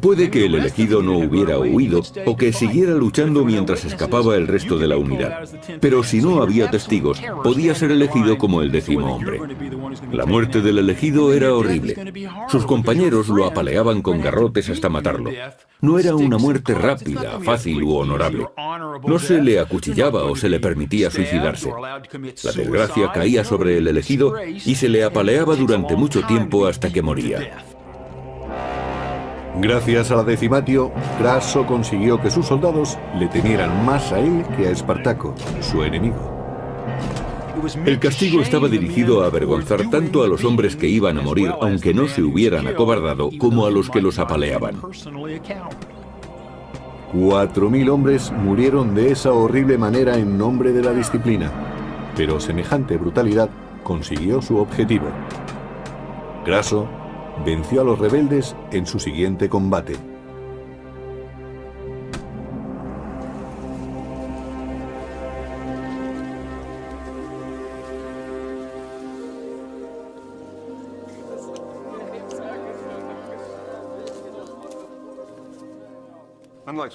[SPEAKER 2] Puede que el elegido no hubiera huido o que siguiera luchando mientras escapaba el resto de la unidad. Pero si no había testigos, podía ser elegido como el 10º hombre. La muerte del elegido era horrible. Sus compañeros lo apaleaban con garrotes hasta matarlo. No era una muerte rápida, fácil u honorable. No se le acuchillaba o se le permitía suicidarse. La desgracia caía sobre el elegido y se le apaleaba durante mucho tiempo hasta que moría.
[SPEAKER 1] Gracias a la decimatio, Craso consiguió que sus soldados le temieran más a él que a Espartaco, su enemigo.
[SPEAKER 2] El castigo estaba dirigido a avergonzar tanto a los hombres que iban a morir, aunque no se hubieran acobardado, como a los que los apaleaban.
[SPEAKER 1] 4000 hombres murieron de esa horrible manera en nombre de la disciplina, pero semejante brutalidad consiguió su objetivo. Craso venció a los rebeldes en su siguiente combate.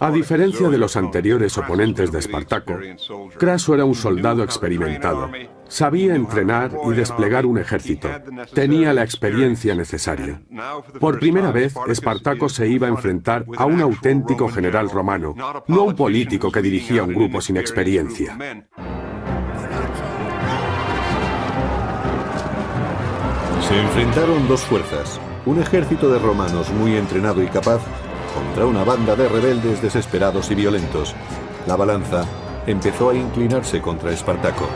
[SPEAKER 5] A diferencia de los anteriores oponentes de Espartaco, Craso era un soldado experimentado. Sabía entrenar y desplegar un ejército. Tenía la experiencia necesaria. Por primera vez, Espartaco se iba a enfrentar a un auténtico general romano, no a un político que dirigía un grupo sin experiencia.
[SPEAKER 1] Se enfrentaron 2 fuerzas, Un ejército de romanos muy entrenado y capaz contra una banda de rebeldes desesperados y violentos. La balanza empezó a inclinarse contra Espartaco.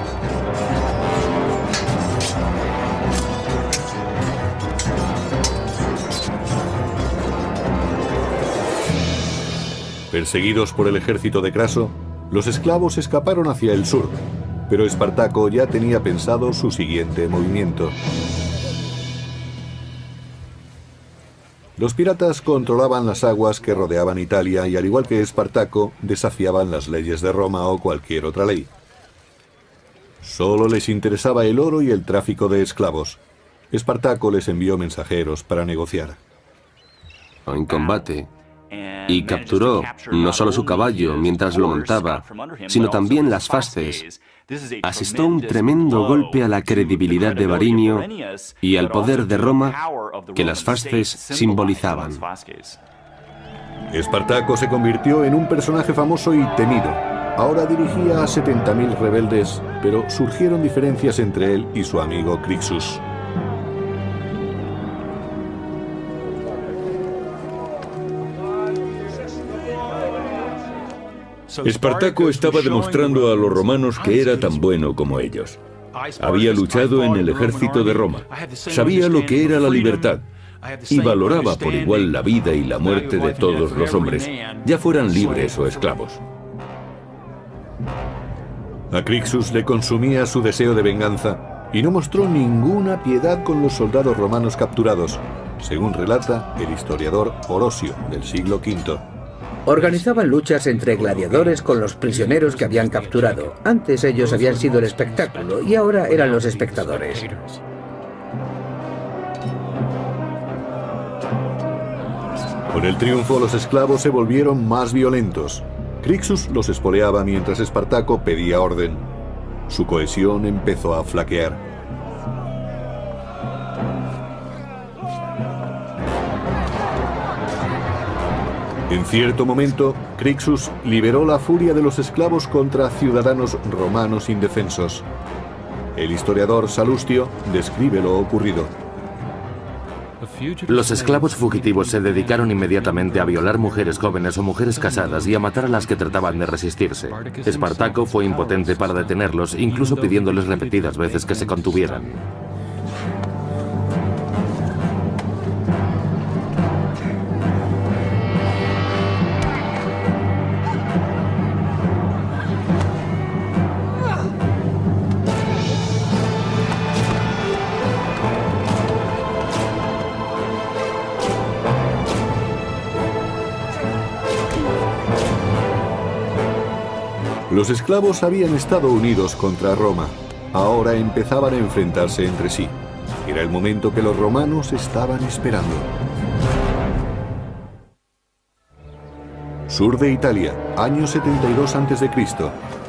[SPEAKER 1] Perseguidos por el ejército de Craso, los esclavos escaparon hacia el sur, pero Espartaco ya tenía pensado su siguiente movimiento. Los piratas controlaban las aguas que rodeaban Italia y, al igual que Espartaco, desafiaban las leyes de Roma o cualquier otra ley. Solo les interesaba el oro y el tráfico de esclavos. Espartaco les envió mensajeros para negociar.
[SPEAKER 3] En combate, y capturó no solo su caballo mientras lo montaba, sino también las fasces. Asestó un tremendo golpe a la credibilidad de Varinio y al poder de Roma que las fasces simbolizaban.
[SPEAKER 1] Espartaco se convirtió en un personaje famoso y temido. Ahora dirigía a 70.000 rebeldes, pero surgieron diferencias entre él y su amigo Crixus.
[SPEAKER 2] Espartaco estaba demostrando a los romanos que era tan bueno como ellos. Había luchado en el ejército de Roma, sabía lo que era la libertad y valoraba por igual la vida y la muerte de todos los hombres, ya fueran libres o esclavos.
[SPEAKER 1] A Crixus le consumía su deseo de venganza y no mostró ninguna piedad con los soldados romanos capturados, según relata el historiador Orosio del siglo V.
[SPEAKER 7] Organizaban luchas entre gladiadores con los prisioneros que habían capturado. Antes ellos habían sido el espectáculo y ahora eran los espectadores.
[SPEAKER 1] Con el triunfo, los esclavos se volvieron más violentos. Crixus los espoleaba mientras Espartaco pedía orden. Su cohesión empezó a flaquear. En cierto momento, Crixus liberó la furia de los esclavos contra ciudadanos romanos indefensos. El historiador Salustio describe lo ocurrido.
[SPEAKER 9] Los esclavos fugitivos se dedicaron inmediatamente a violar mujeres jóvenes o mujeres casadas y a matar a las que trataban de resistirse. Espartaco fue impotente para detenerlos, incluso pidiéndoles repetidas veces que se contuvieran.
[SPEAKER 1] Los esclavos habían estado unidos contra Roma. Ahora empezaban a enfrentarse entre sí. Era el momento que los romanos estaban esperando. Sur de Italia, año 72 a.C.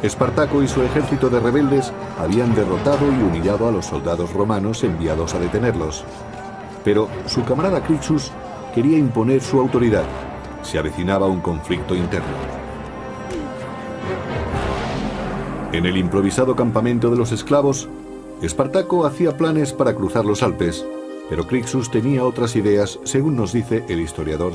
[SPEAKER 1] Espartaco y su ejército de rebeldes habían derrotado y humillado a los soldados romanos enviados a detenerlos. Pero su camarada Crixus quería imponer su autoridad. Se avecinaba un conflicto interno. En el improvisado campamento de los esclavos, Espartaco hacía planes para cruzar los Alpes, pero Crixus tenía otras ideas, según nos dice el historiador.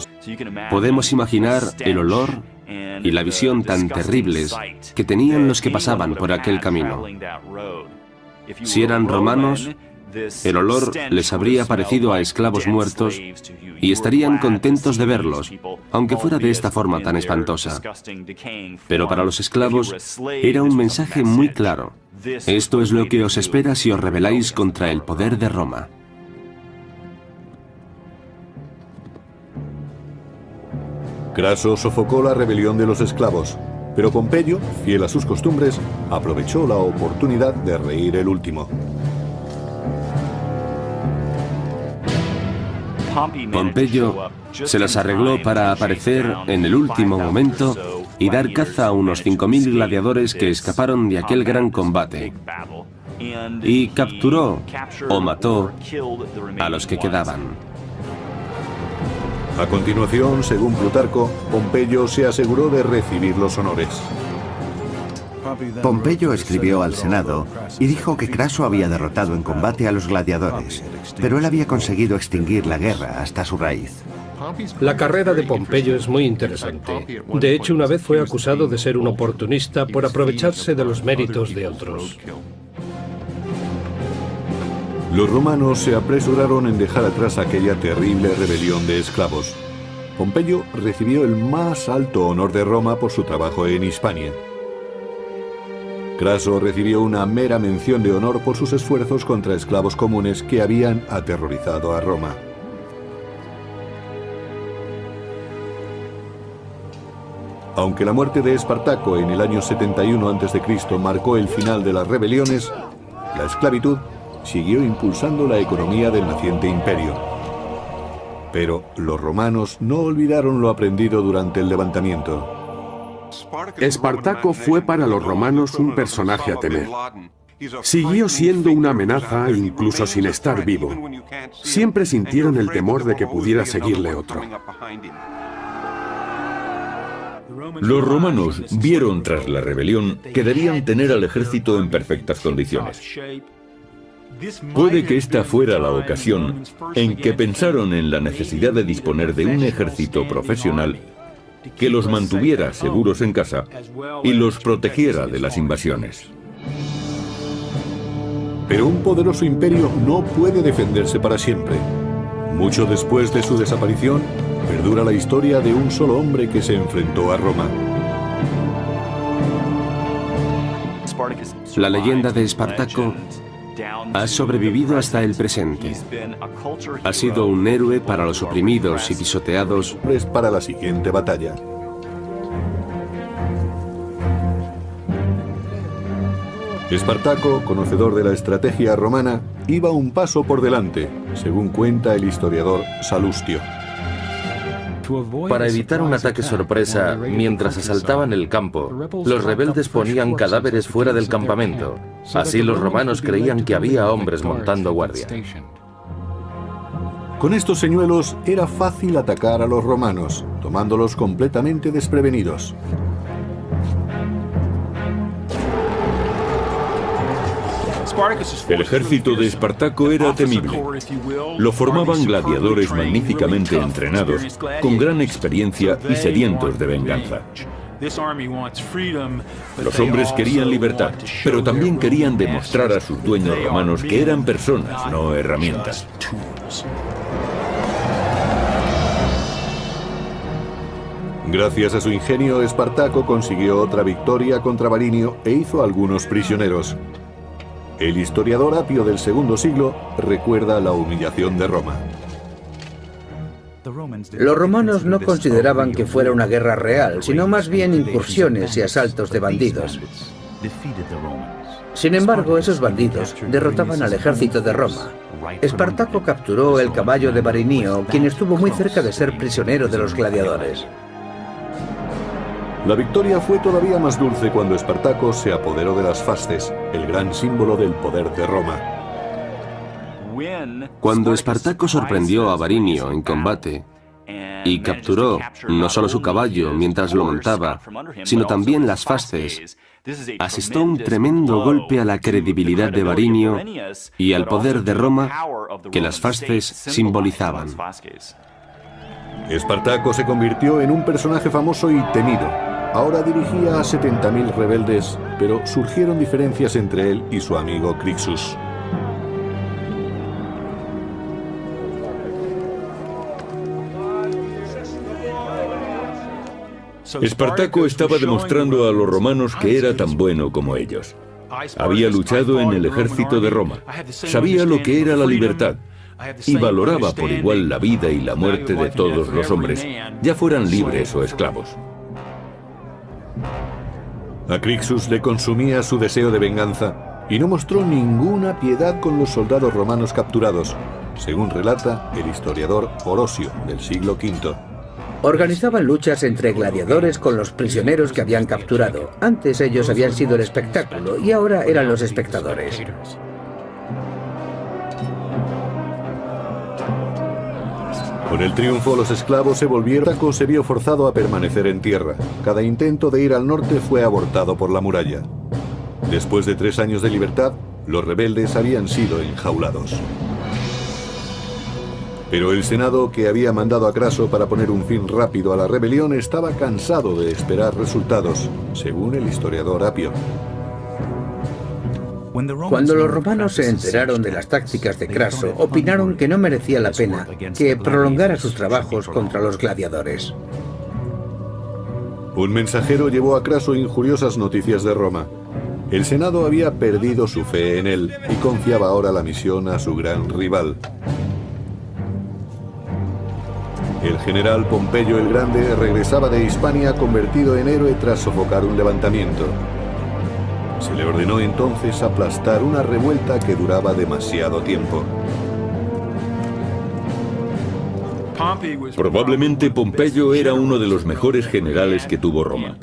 [SPEAKER 3] Podemos imaginar el olor y la visión tan terribles que tenían los que pasaban por aquel camino. Si eran romanos, el olor les habría parecido a esclavos muertos y estarían contentos de verlos, aunque fuera de esta forma tan espantosa. Pero para los esclavos era un mensaje muy claro. Esto es lo que os espera si os rebeláis contra el poder de Roma.
[SPEAKER 1] Craso sofocó la rebelión de los esclavos, pero Pompeyo, fiel a sus costumbres, aprovechó la oportunidad de reír el último.
[SPEAKER 3] Pompeyo se las arregló para aparecer en el último momento y dar caza a unos 5.000 gladiadores que escaparon de aquel gran combate. Y capturó o mató a los que quedaban.
[SPEAKER 1] A continuación, según Plutarco, Pompeyo se aseguró de recibir los honores.
[SPEAKER 6] Pompeyo escribió al Senado y dijo que Craso había derrotado en combate a los gladiadores, pero él había conseguido extinguir la guerra hasta su raíz.
[SPEAKER 8] La carrera de Pompeyo es muy interesante. De hecho, una vez fue acusado de ser un oportunista por aprovecharse de los méritos de otros.
[SPEAKER 1] Los romanos se apresuraron en dejar atrás aquella terrible rebelión de esclavos. Pompeyo recibió el más alto honor de Roma por su trabajo en Hispania. Craso recibió una mera mención de honor por sus esfuerzos contra esclavos comunes que habían aterrorizado a Roma. Aunque la muerte de Espartaco en el año 71 a.C. marcó el final de las rebeliones, la esclavitud siguió impulsando la economía del naciente imperio. Pero los romanos no olvidaron lo aprendido durante el levantamiento.
[SPEAKER 5] Espartaco fue para los romanos un personaje a temer. Siguió siendo una amenaza incluso sin estar vivo. Siempre sintieron el temor de que pudiera seguirle otro.
[SPEAKER 2] Los romanos vieron tras la rebelión que debían tener al ejército en perfectas condiciones. Puede que esta fuera la ocasión en que pensaron en la necesidad de disponer de un ejército profesional que los mantuviera seguros en casa y los protegiera de las invasiones.
[SPEAKER 1] Pero un poderoso imperio no puede defenderse para siempre. Mucho después de su desaparición, perdura la historia de un solo hombre que se enfrentó a Roma.
[SPEAKER 3] La leyenda de Espartaco ha sobrevivido hasta el presente. Ha sido un héroe para los oprimidos y pisoteados.
[SPEAKER 1] Para la siguiente batalla. Espartaco, conocedor de la estrategia romana, iba un paso por delante, según cuenta el historiador Salustio.
[SPEAKER 9] Para evitar un ataque sorpresa mientras asaltaban el campo, los rebeldes ponían cadáveres fuera del campamento. Así los romanos creían que había hombres montando guardia.
[SPEAKER 1] Con estos señuelos era fácil atacar a los romanos, tomándolos completamente desprevenidos.
[SPEAKER 2] El ejército de Espartaco era temible. Lo formaban gladiadores magníficamente entrenados, con gran experiencia y sedientos de venganza. Los hombres querían libertad, pero también querían demostrar a sus dueños romanos que eran personas, no herramientas.
[SPEAKER 1] Gracias a su ingenio, Espartaco consiguió otra victoria contra Varinio e hizo algunos prisioneros. El historiador Apio del segundo siglo recuerda la humillación de Roma.
[SPEAKER 7] Los romanos no consideraban que fuera una guerra real, sino más bien incursiones y asaltos de bandidos. Sin embargo, esos bandidos derrotaban al ejército de Roma. Espartaco capturó el caballo de Varinio, quien estuvo muy cerca de ser prisionero de los gladiadores.
[SPEAKER 1] La victoria fue todavía más dulce cuando Espartaco se apoderó de las fasces, el gran símbolo del poder de Roma.
[SPEAKER 3] Cuando Espartaco sorprendió a Varinio en combate y capturó no solo su caballo mientras lo montaba, sino también las fasces, asestó un tremendo golpe a la credibilidad de Varinio y al poder de Roma que las fasces simbolizaban.
[SPEAKER 1] Espartaco se convirtió en un personaje famoso y temido. Ahora dirigía a 70.000 rebeldes, pero surgieron diferencias entre él y su amigo Crixus.
[SPEAKER 2] Espartaco estaba demostrando a los romanos que era tan bueno como ellos. Había luchado en el ejército de Roma, sabía lo que era la libertad y valoraba por igual la vida y la muerte de todos los hombres, ya fueran libres o esclavos.
[SPEAKER 1] A Crixus le consumía su deseo de venganza y no mostró ninguna piedad con los soldados romanos capturados, según relata el historiador Orosio del siglo V.
[SPEAKER 7] Organizaban luchas entre gladiadores con los prisioneros que habían capturado. Antes ellos habían sido el espectáculo y ahora eran los espectadores.
[SPEAKER 1] Con el triunfo, los esclavos se volvieron. Espartaco se vio forzado a permanecer en tierra. Cada intento de ir al norte fue abortado por la muralla. Después de 3 años de libertad, los rebeldes habían sido enjaulados. Pero el Senado, que había mandado a Craso para poner un fin rápido a la rebelión, estaba cansado de esperar resultados, según el historiador Apio.
[SPEAKER 7] Cuando los romanos se enteraron de las tácticas de Craso, opinaron que no merecía la pena que prolongara sus trabajos contra los gladiadores.
[SPEAKER 1] Un mensajero llevó a Craso injuriosas noticias de Roma. El Senado había perdido su fe en él y confiaba ahora la misión a su gran rival. El general Pompeyo el Grande regresaba de Hispania convertido en héroe tras sofocar un levantamiento. Se le ordenó entonces aplastar una revuelta que duraba demasiado tiempo.
[SPEAKER 2] Probablemente Pompeyo era uno de los mejores generales que tuvo Roma.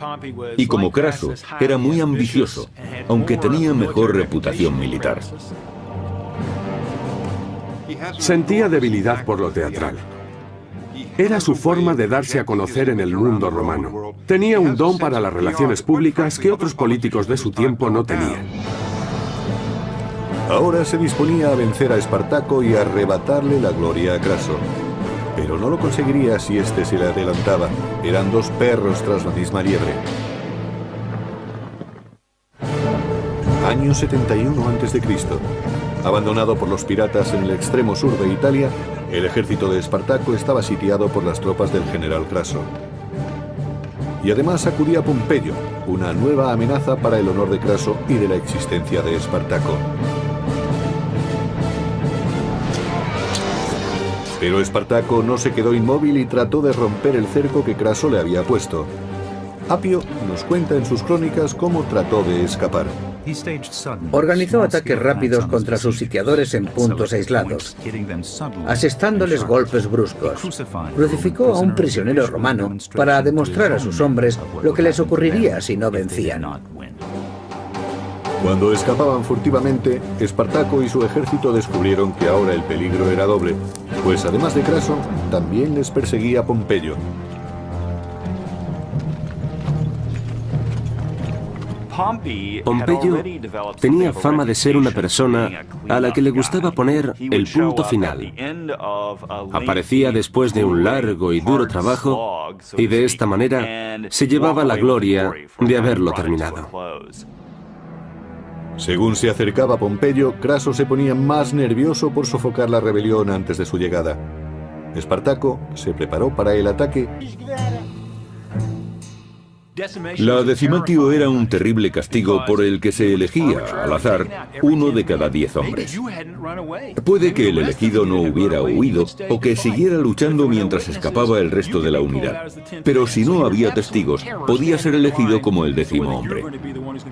[SPEAKER 2] Y como Craso, era muy ambicioso, aunque tenía mejor reputación militar.
[SPEAKER 5] Sentía debilidad por lo teatral. Era su forma de darse a conocer en el mundo romano. Tenía un don para las relaciones públicas que otros políticos de su tiempo no tenían.
[SPEAKER 1] Ahora se disponía a vencer a Espartaco y a arrebatarle la gloria a Craso. Pero no lo conseguiría si éste se le adelantaba. Eran 2 perros tras la misma liebre. Año 71 a.C. Abandonado por los piratas en el extremo sur de Italia, el ejército de Espartaco estaba sitiado por las tropas del general Craso. Y además acudía Pompeyo, una nueva amenaza para el honor de Craso y de la existencia de Espartaco. Pero Espartaco no se quedó inmóvil y trató de romper el cerco que Craso le había puesto. Apio nos cuenta en sus crónicas cómo trató de escapar.
[SPEAKER 7] Organizó ataques rápidos contra sus sitiadores en puntos aislados, asestándoles golpes bruscos. Crucificó a un prisionero romano para demostrar a sus hombres lo que les ocurriría si no vencían.
[SPEAKER 1] Cuando escapaban furtivamente, Espartaco y su ejército descubrieron que ahora el peligro era doble, pues además de Craso, también les perseguía Pompeyo.
[SPEAKER 3] Pompeyo tenía fama de ser una persona a la que le gustaba poner el punto final. Aparecía después de un largo y duro trabajo y de esta manera se llevaba la gloria de haberlo terminado.
[SPEAKER 1] Según se acercaba Pompeyo, Craso se ponía más nervioso por sofocar la rebelión antes de su llegada. Espartaco se preparó para el ataque.
[SPEAKER 2] La decimatio era un terrible castigo por el que se elegía, al azar, 1 de cada 10 hombres. Puede que el elegido no hubiera huido o que siguiera luchando mientras escapaba el resto de la unidad. Pero si no había testigos, podía ser elegido como el 10º hombre.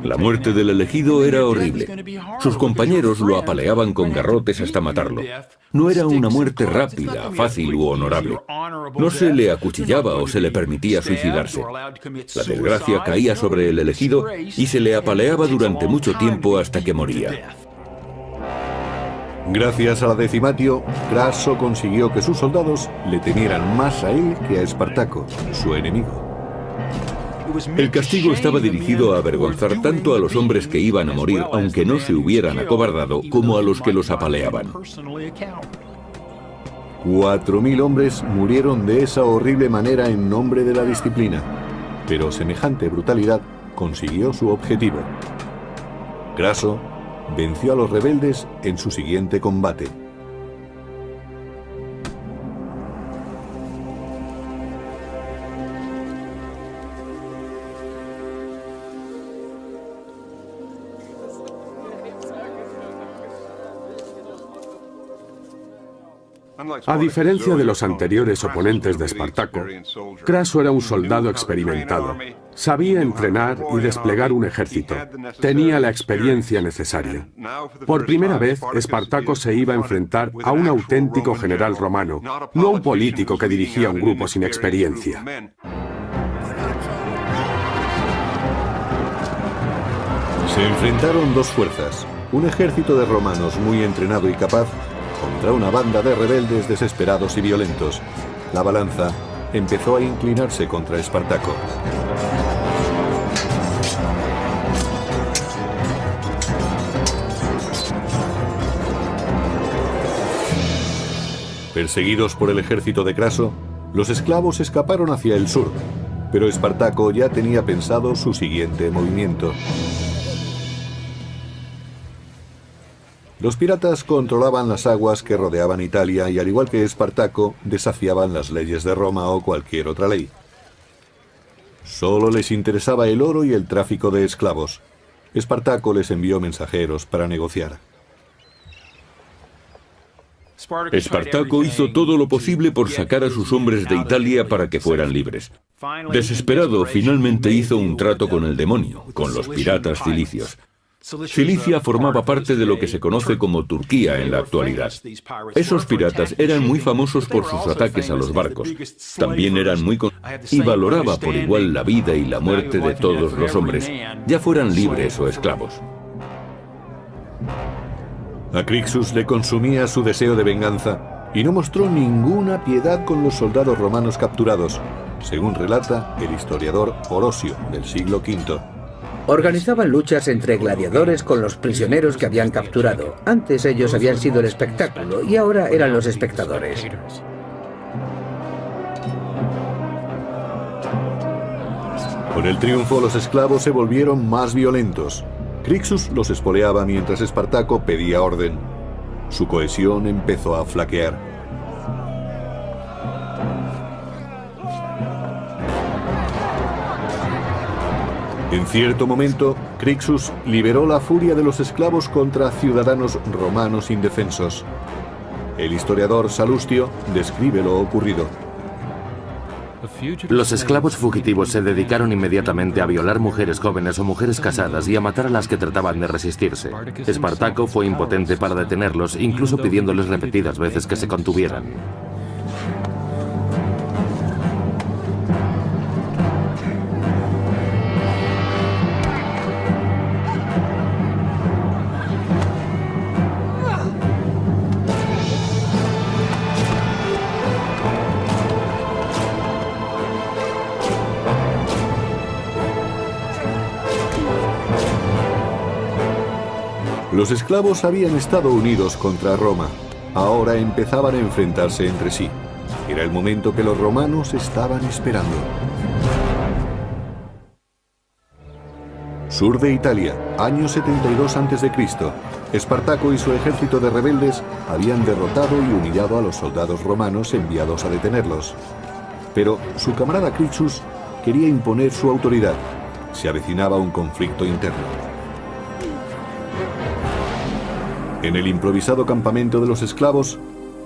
[SPEAKER 2] La muerte del elegido era horrible. Sus compañeros lo apaleaban con garrotes hasta matarlo. No era una muerte rápida, fácil u honorable. No se le acuchillaba o se le permitía suicidarse. La desgracia caía sobre el elegido y se le apaleaba durante mucho tiempo hasta que moría.
[SPEAKER 1] Gracias a la decimatio, Craso consiguió que sus soldados le temieran más a él que a Espartaco, su enemigo.
[SPEAKER 2] El castigo estaba dirigido a avergonzar tanto a los hombres que iban a morir, aunque no se hubieran acobardado, como a los que los apaleaban.
[SPEAKER 1] 4000 hombres murieron de esa horrible manera en nombre de la disciplina. Pero semejante brutalidad consiguió su objetivo. Craso venció a los rebeldes en su siguiente combate.
[SPEAKER 5] A diferencia de los anteriores oponentes de Espartaco, Craso era un soldado experimentado. Sabía entrenar y desplegar un ejército. Tenía la experiencia necesaria. Por primera vez, Espartaco se iba a enfrentar a un auténtico general romano, no a un político que dirigía un grupo sin experiencia.
[SPEAKER 1] Se enfrentaron 2 fuerzas, un ejército de romanos muy entrenado y capaz contra una banda de rebeldes desesperados y violentos. La balanza empezó a inclinarse contra Espartaco. Perseguidos por el ejército de Craso, los esclavos escaparon hacia el sur, pero Espartaco ya tenía pensado su siguiente movimiento. Los piratas controlaban las aguas que rodeaban Italia y, al igual que Espartaco, desafiaban las leyes de Roma o cualquier otra ley. Solo les interesaba el oro y el tráfico de esclavos. Espartaco les envió mensajeros para negociar.
[SPEAKER 2] Espartaco hizo todo lo posible por sacar a sus hombres de Italia para que fueran libres. Desesperado, finalmente hizo un trato con el demonio, con los piratas cilicios. Cilicia formaba parte de lo que se conoce como Turquía en la actualidad. Esos piratas eran muy famosos por sus ataques a los barcos. También eran y valoraba por igual la vida y la muerte de todos los hombres, ya fueran libres o esclavos.
[SPEAKER 1] A Crixus le consumía su deseo de venganza y no mostró ninguna piedad con los soldados romanos capturados, según relata el historiador Orosio del siglo V.
[SPEAKER 7] Organizaban luchas entre gladiadores con los prisioneros que habían capturado. Antes ellos habían sido el espectáculo y ahora eran los espectadores.
[SPEAKER 1] Con el triunfo, los esclavos se volvieron más violentos. Crixus los espoleaba mientras Espartaco pedía orden. Su cohesión empezó a flaquear. En cierto momento, Crixus liberó la furia de los esclavos contra ciudadanos romanos indefensos. El historiador Salustio describe lo ocurrido.
[SPEAKER 9] Los esclavos fugitivos se dedicaron inmediatamente a violar mujeres jóvenes o mujeres casadas y a matar a las que trataban de resistirse. Espartaco fue impotente para detenerlos, incluso pidiéndoles repetidas veces que se contuvieran.
[SPEAKER 1] Los esclavos habían estado unidos contra Roma. Ahora empezaban a enfrentarse entre sí. Era el momento que los romanos estaban esperando. Sur de Italia, año 72 a.C. Espartaco y su ejército de rebeldes habían derrotado y humillado a los soldados romanos enviados a detenerlos. Pero su camarada Crixus quería imponer su autoridad. Se avecinaba un conflicto interno. En el improvisado campamento de los esclavos,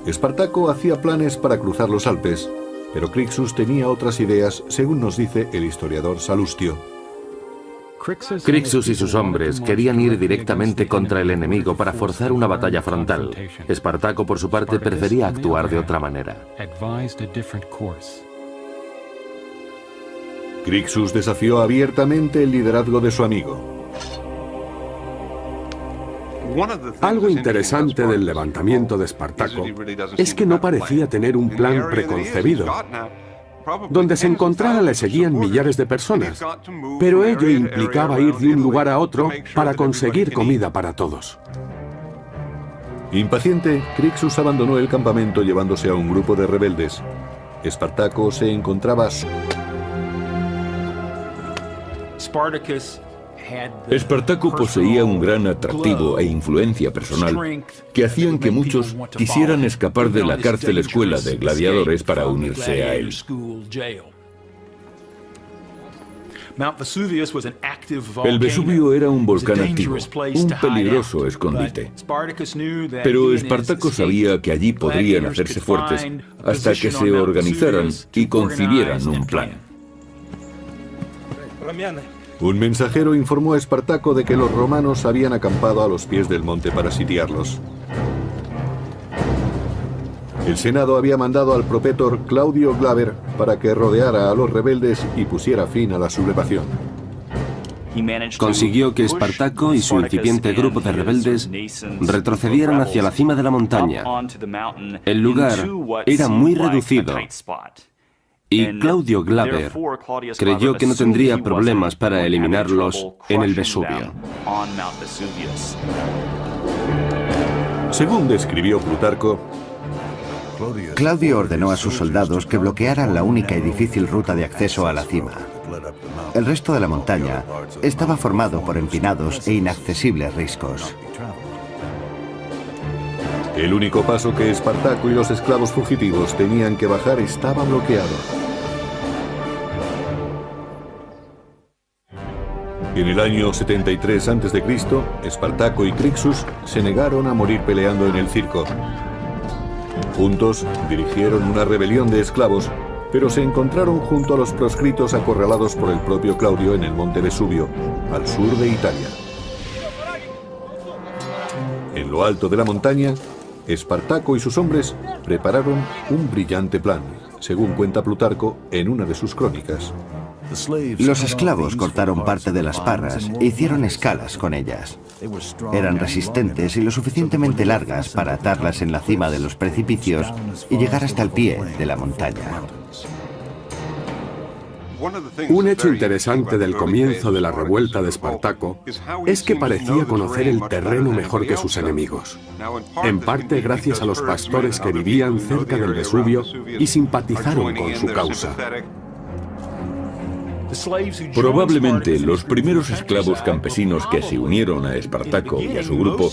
[SPEAKER 1] Espartaco hacía planes para cruzar los Alpes, pero Crixus tenía otras ideas, según nos dice el historiador Salustio.
[SPEAKER 9] Crixus y sus hombres querían ir directamente contra el enemigo para forzar una batalla frontal. Espartaco, por su parte, prefería actuar de otra manera.
[SPEAKER 1] Crixus desafió abiertamente el liderazgo de su amigo.
[SPEAKER 5] Algo interesante del levantamiento de Espartaco es que no parecía tener un plan preconcebido. Donde se encontrara le seguían millares de personas, pero ello implicaba ir de un lugar a otro para conseguir comida para todos.
[SPEAKER 1] Impaciente, Crixus abandonó el campamento llevándose a un grupo de rebeldes. Espartaco se encontraba
[SPEAKER 2] Espartaco poseía un gran atractivo e influencia personal que hacían que muchos quisieran escapar de la cárcel escuela de gladiadores para unirse a él. El Vesubio era un volcán activo, un peligroso escondite. Pero Espartaco sabía que allí podrían hacerse fuertes hasta que se organizaran y concibieran un plan.
[SPEAKER 1] Un mensajero informó a Espartaco de que los romanos habían acampado a los pies del monte para sitiarlos. El Senado había mandado al propetor Claudio Glaber para que rodeara a los rebeldes y pusiera fin a la sublevación.
[SPEAKER 3] consiguió que Espartaco y su incipiente grupo de rebeldes retrocedieran hacia la cima de la montaña. El lugar era muy reducido y Claudio Glaber creyó que no tendría problemas para eliminarlos en el Vesubio.
[SPEAKER 1] Según describió Plutarco,
[SPEAKER 6] Claudio ordenó a sus soldados que bloquearan la única y difícil ruta de acceso a la cima. El resto de la montaña estaba formado por empinados e inaccesibles riscos.
[SPEAKER 1] el único paso que Espartaco y los esclavos fugitivos tenían que bajar estaba bloqueado. En el año 73 a.C., Espartaco y Crixus se negaron a morir peleando en el circo. Juntos dirigieron una rebelión de esclavos, pero se encontraron junto a los proscritos acorralados por el propio Claudio en el monte Vesubio, al sur de Italia. En lo alto de la montaña, Espartaco y sus hombres prepararon un brillante plan, según cuenta Plutarco en una de sus crónicas.
[SPEAKER 6] Los esclavos cortaron parte de las parras e hicieron escalas con ellas. Eran resistentes y lo suficientemente largas para atarlas en la cima de los precipicios y llegar hasta el pie de la montaña.
[SPEAKER 5] Un hecho interesante del comienzo de la revuelta de Espartaco es que parecía conocer el terreno mejor que sus enemigos, en parte gracias a los pastores que vivían cerca del Vesubio y simpatizaron con su causa.
[SPEAKER 2] Probablemente los primeros esclavos campesinos que se unieron a Espartaco y a su grupo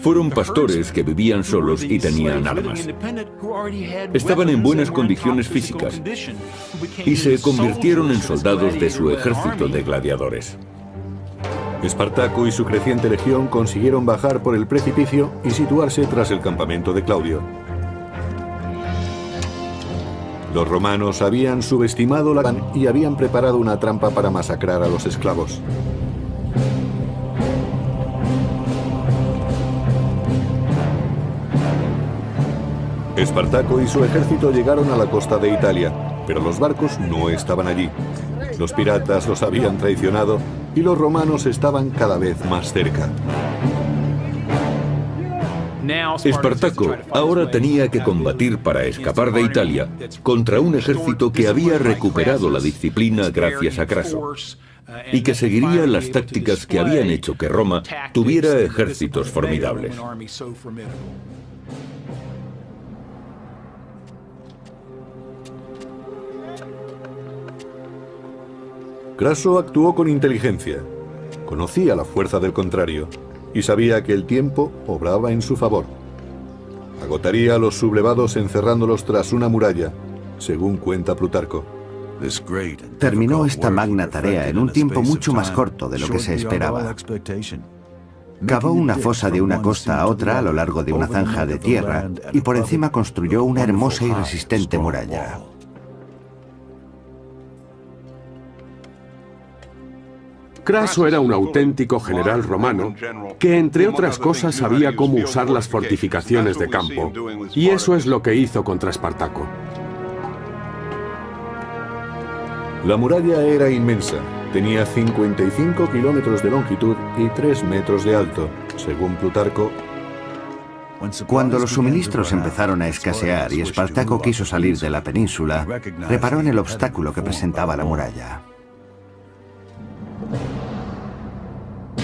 [SPEAKER 2] fueron pastores que vivían solos y tenían armas. Estaban en buenas condiciones físicas y se convirtieron en soldados de su ejército de gladiadores.
[SPEAKER 1] Espartaco y su creciente legión consiguieron bajar por el precipicio y situarse tras el campamento de Claudio. Los romanos habían subestimado la gran y habían preparado una trampa para masacrar a los esclavos. Espartaco y su ejército llegaron a la costa de Italia, pero los barcos no estaban allí. Los piratas los habían traicionado y los romanos estaban cada vez más cerca.
[SPEAKER 2] Espartaco ahora tenía que combatir para escapar de Italia contra un ejército que había recuperado la disciplina gracias a Craso y que seguiría las tácticas que habían hecho que Roma tuviera ejércitos formidables.
[SPEAKER 1] Craso actuó con inteligencia, conocía la fuerza del contrario y sabía que el tiempo obraba en su favor. Agotaría a los sublevados encerrándolos tras una muralla, según cuenta Plutarco.
[SPEAKER 6] Terminó esta magna tarea en un tiempo mucho más corto de lo que se esperaba. Cavó una fosa de una costa a otra a lo largo de una zanja de tierra y por encima construyó una hermosa y resistente muralla.
[SPEAKER 5] Craso era un auténtico general romano que, entre otras cosas, sabía cómo usar las fortificaciones de campo, y eso es lo que hizo contra Espartaco.
[SPEAKER 1] La muralla era inmensa, tenía 55 kilómetros de longitud y 3 metros de alto, según Plutarco.
[SPEAKER 6] Cuando los suministros empezaron a escasear y Espartaco quiso salir de la península, reparó en el obstáculo que presentaba la muralla.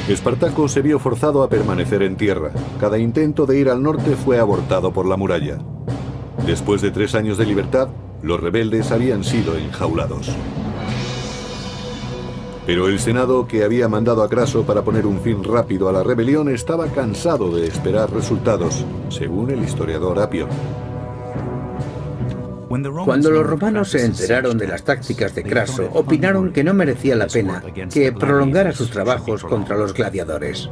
[SPEAKER 1] Espartaco se vio forzado a permanecer en tierra. Cada intento de ir al norte fue abortado por la muralla. Después de 3 años de libertad, los rebeldes habían sido enjaulados. Pero el Senado, que había mandado a Craso para poner un fin rápido a la rebelión, estaba cansado de esperar resultados, según el historiador Apio.
[SPEAKER 7] Cuando los romanos se enteraron de las tácticas de Craso, opinaron que no merecía la pena que prolongara sus trabajos contra los gladiadores.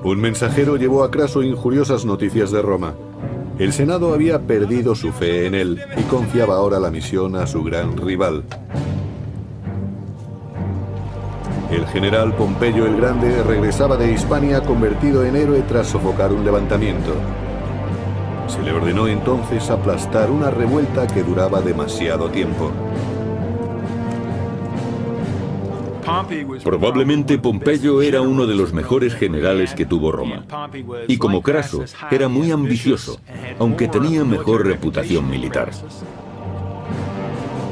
[SPEAKER 1] Un mensajero llevó a Craso injuriosas noticias de Roma. El Senado había perdido su fe en él y confiaba ahora la misión a su gran rival. El general Pompeyo el Grande regresaba de Hispania convertido en héroe tras sofocar un levantamiento. Se le ordenó entonces aplastar una revuelta que duraba demasiado tiempo.
[SPEAKER 2] Probablemente Pompeyo era uno de los mejores generales que tuvo Roma. Y como Craso, era muy ambicioso, aunque tenía mejor reputación militar.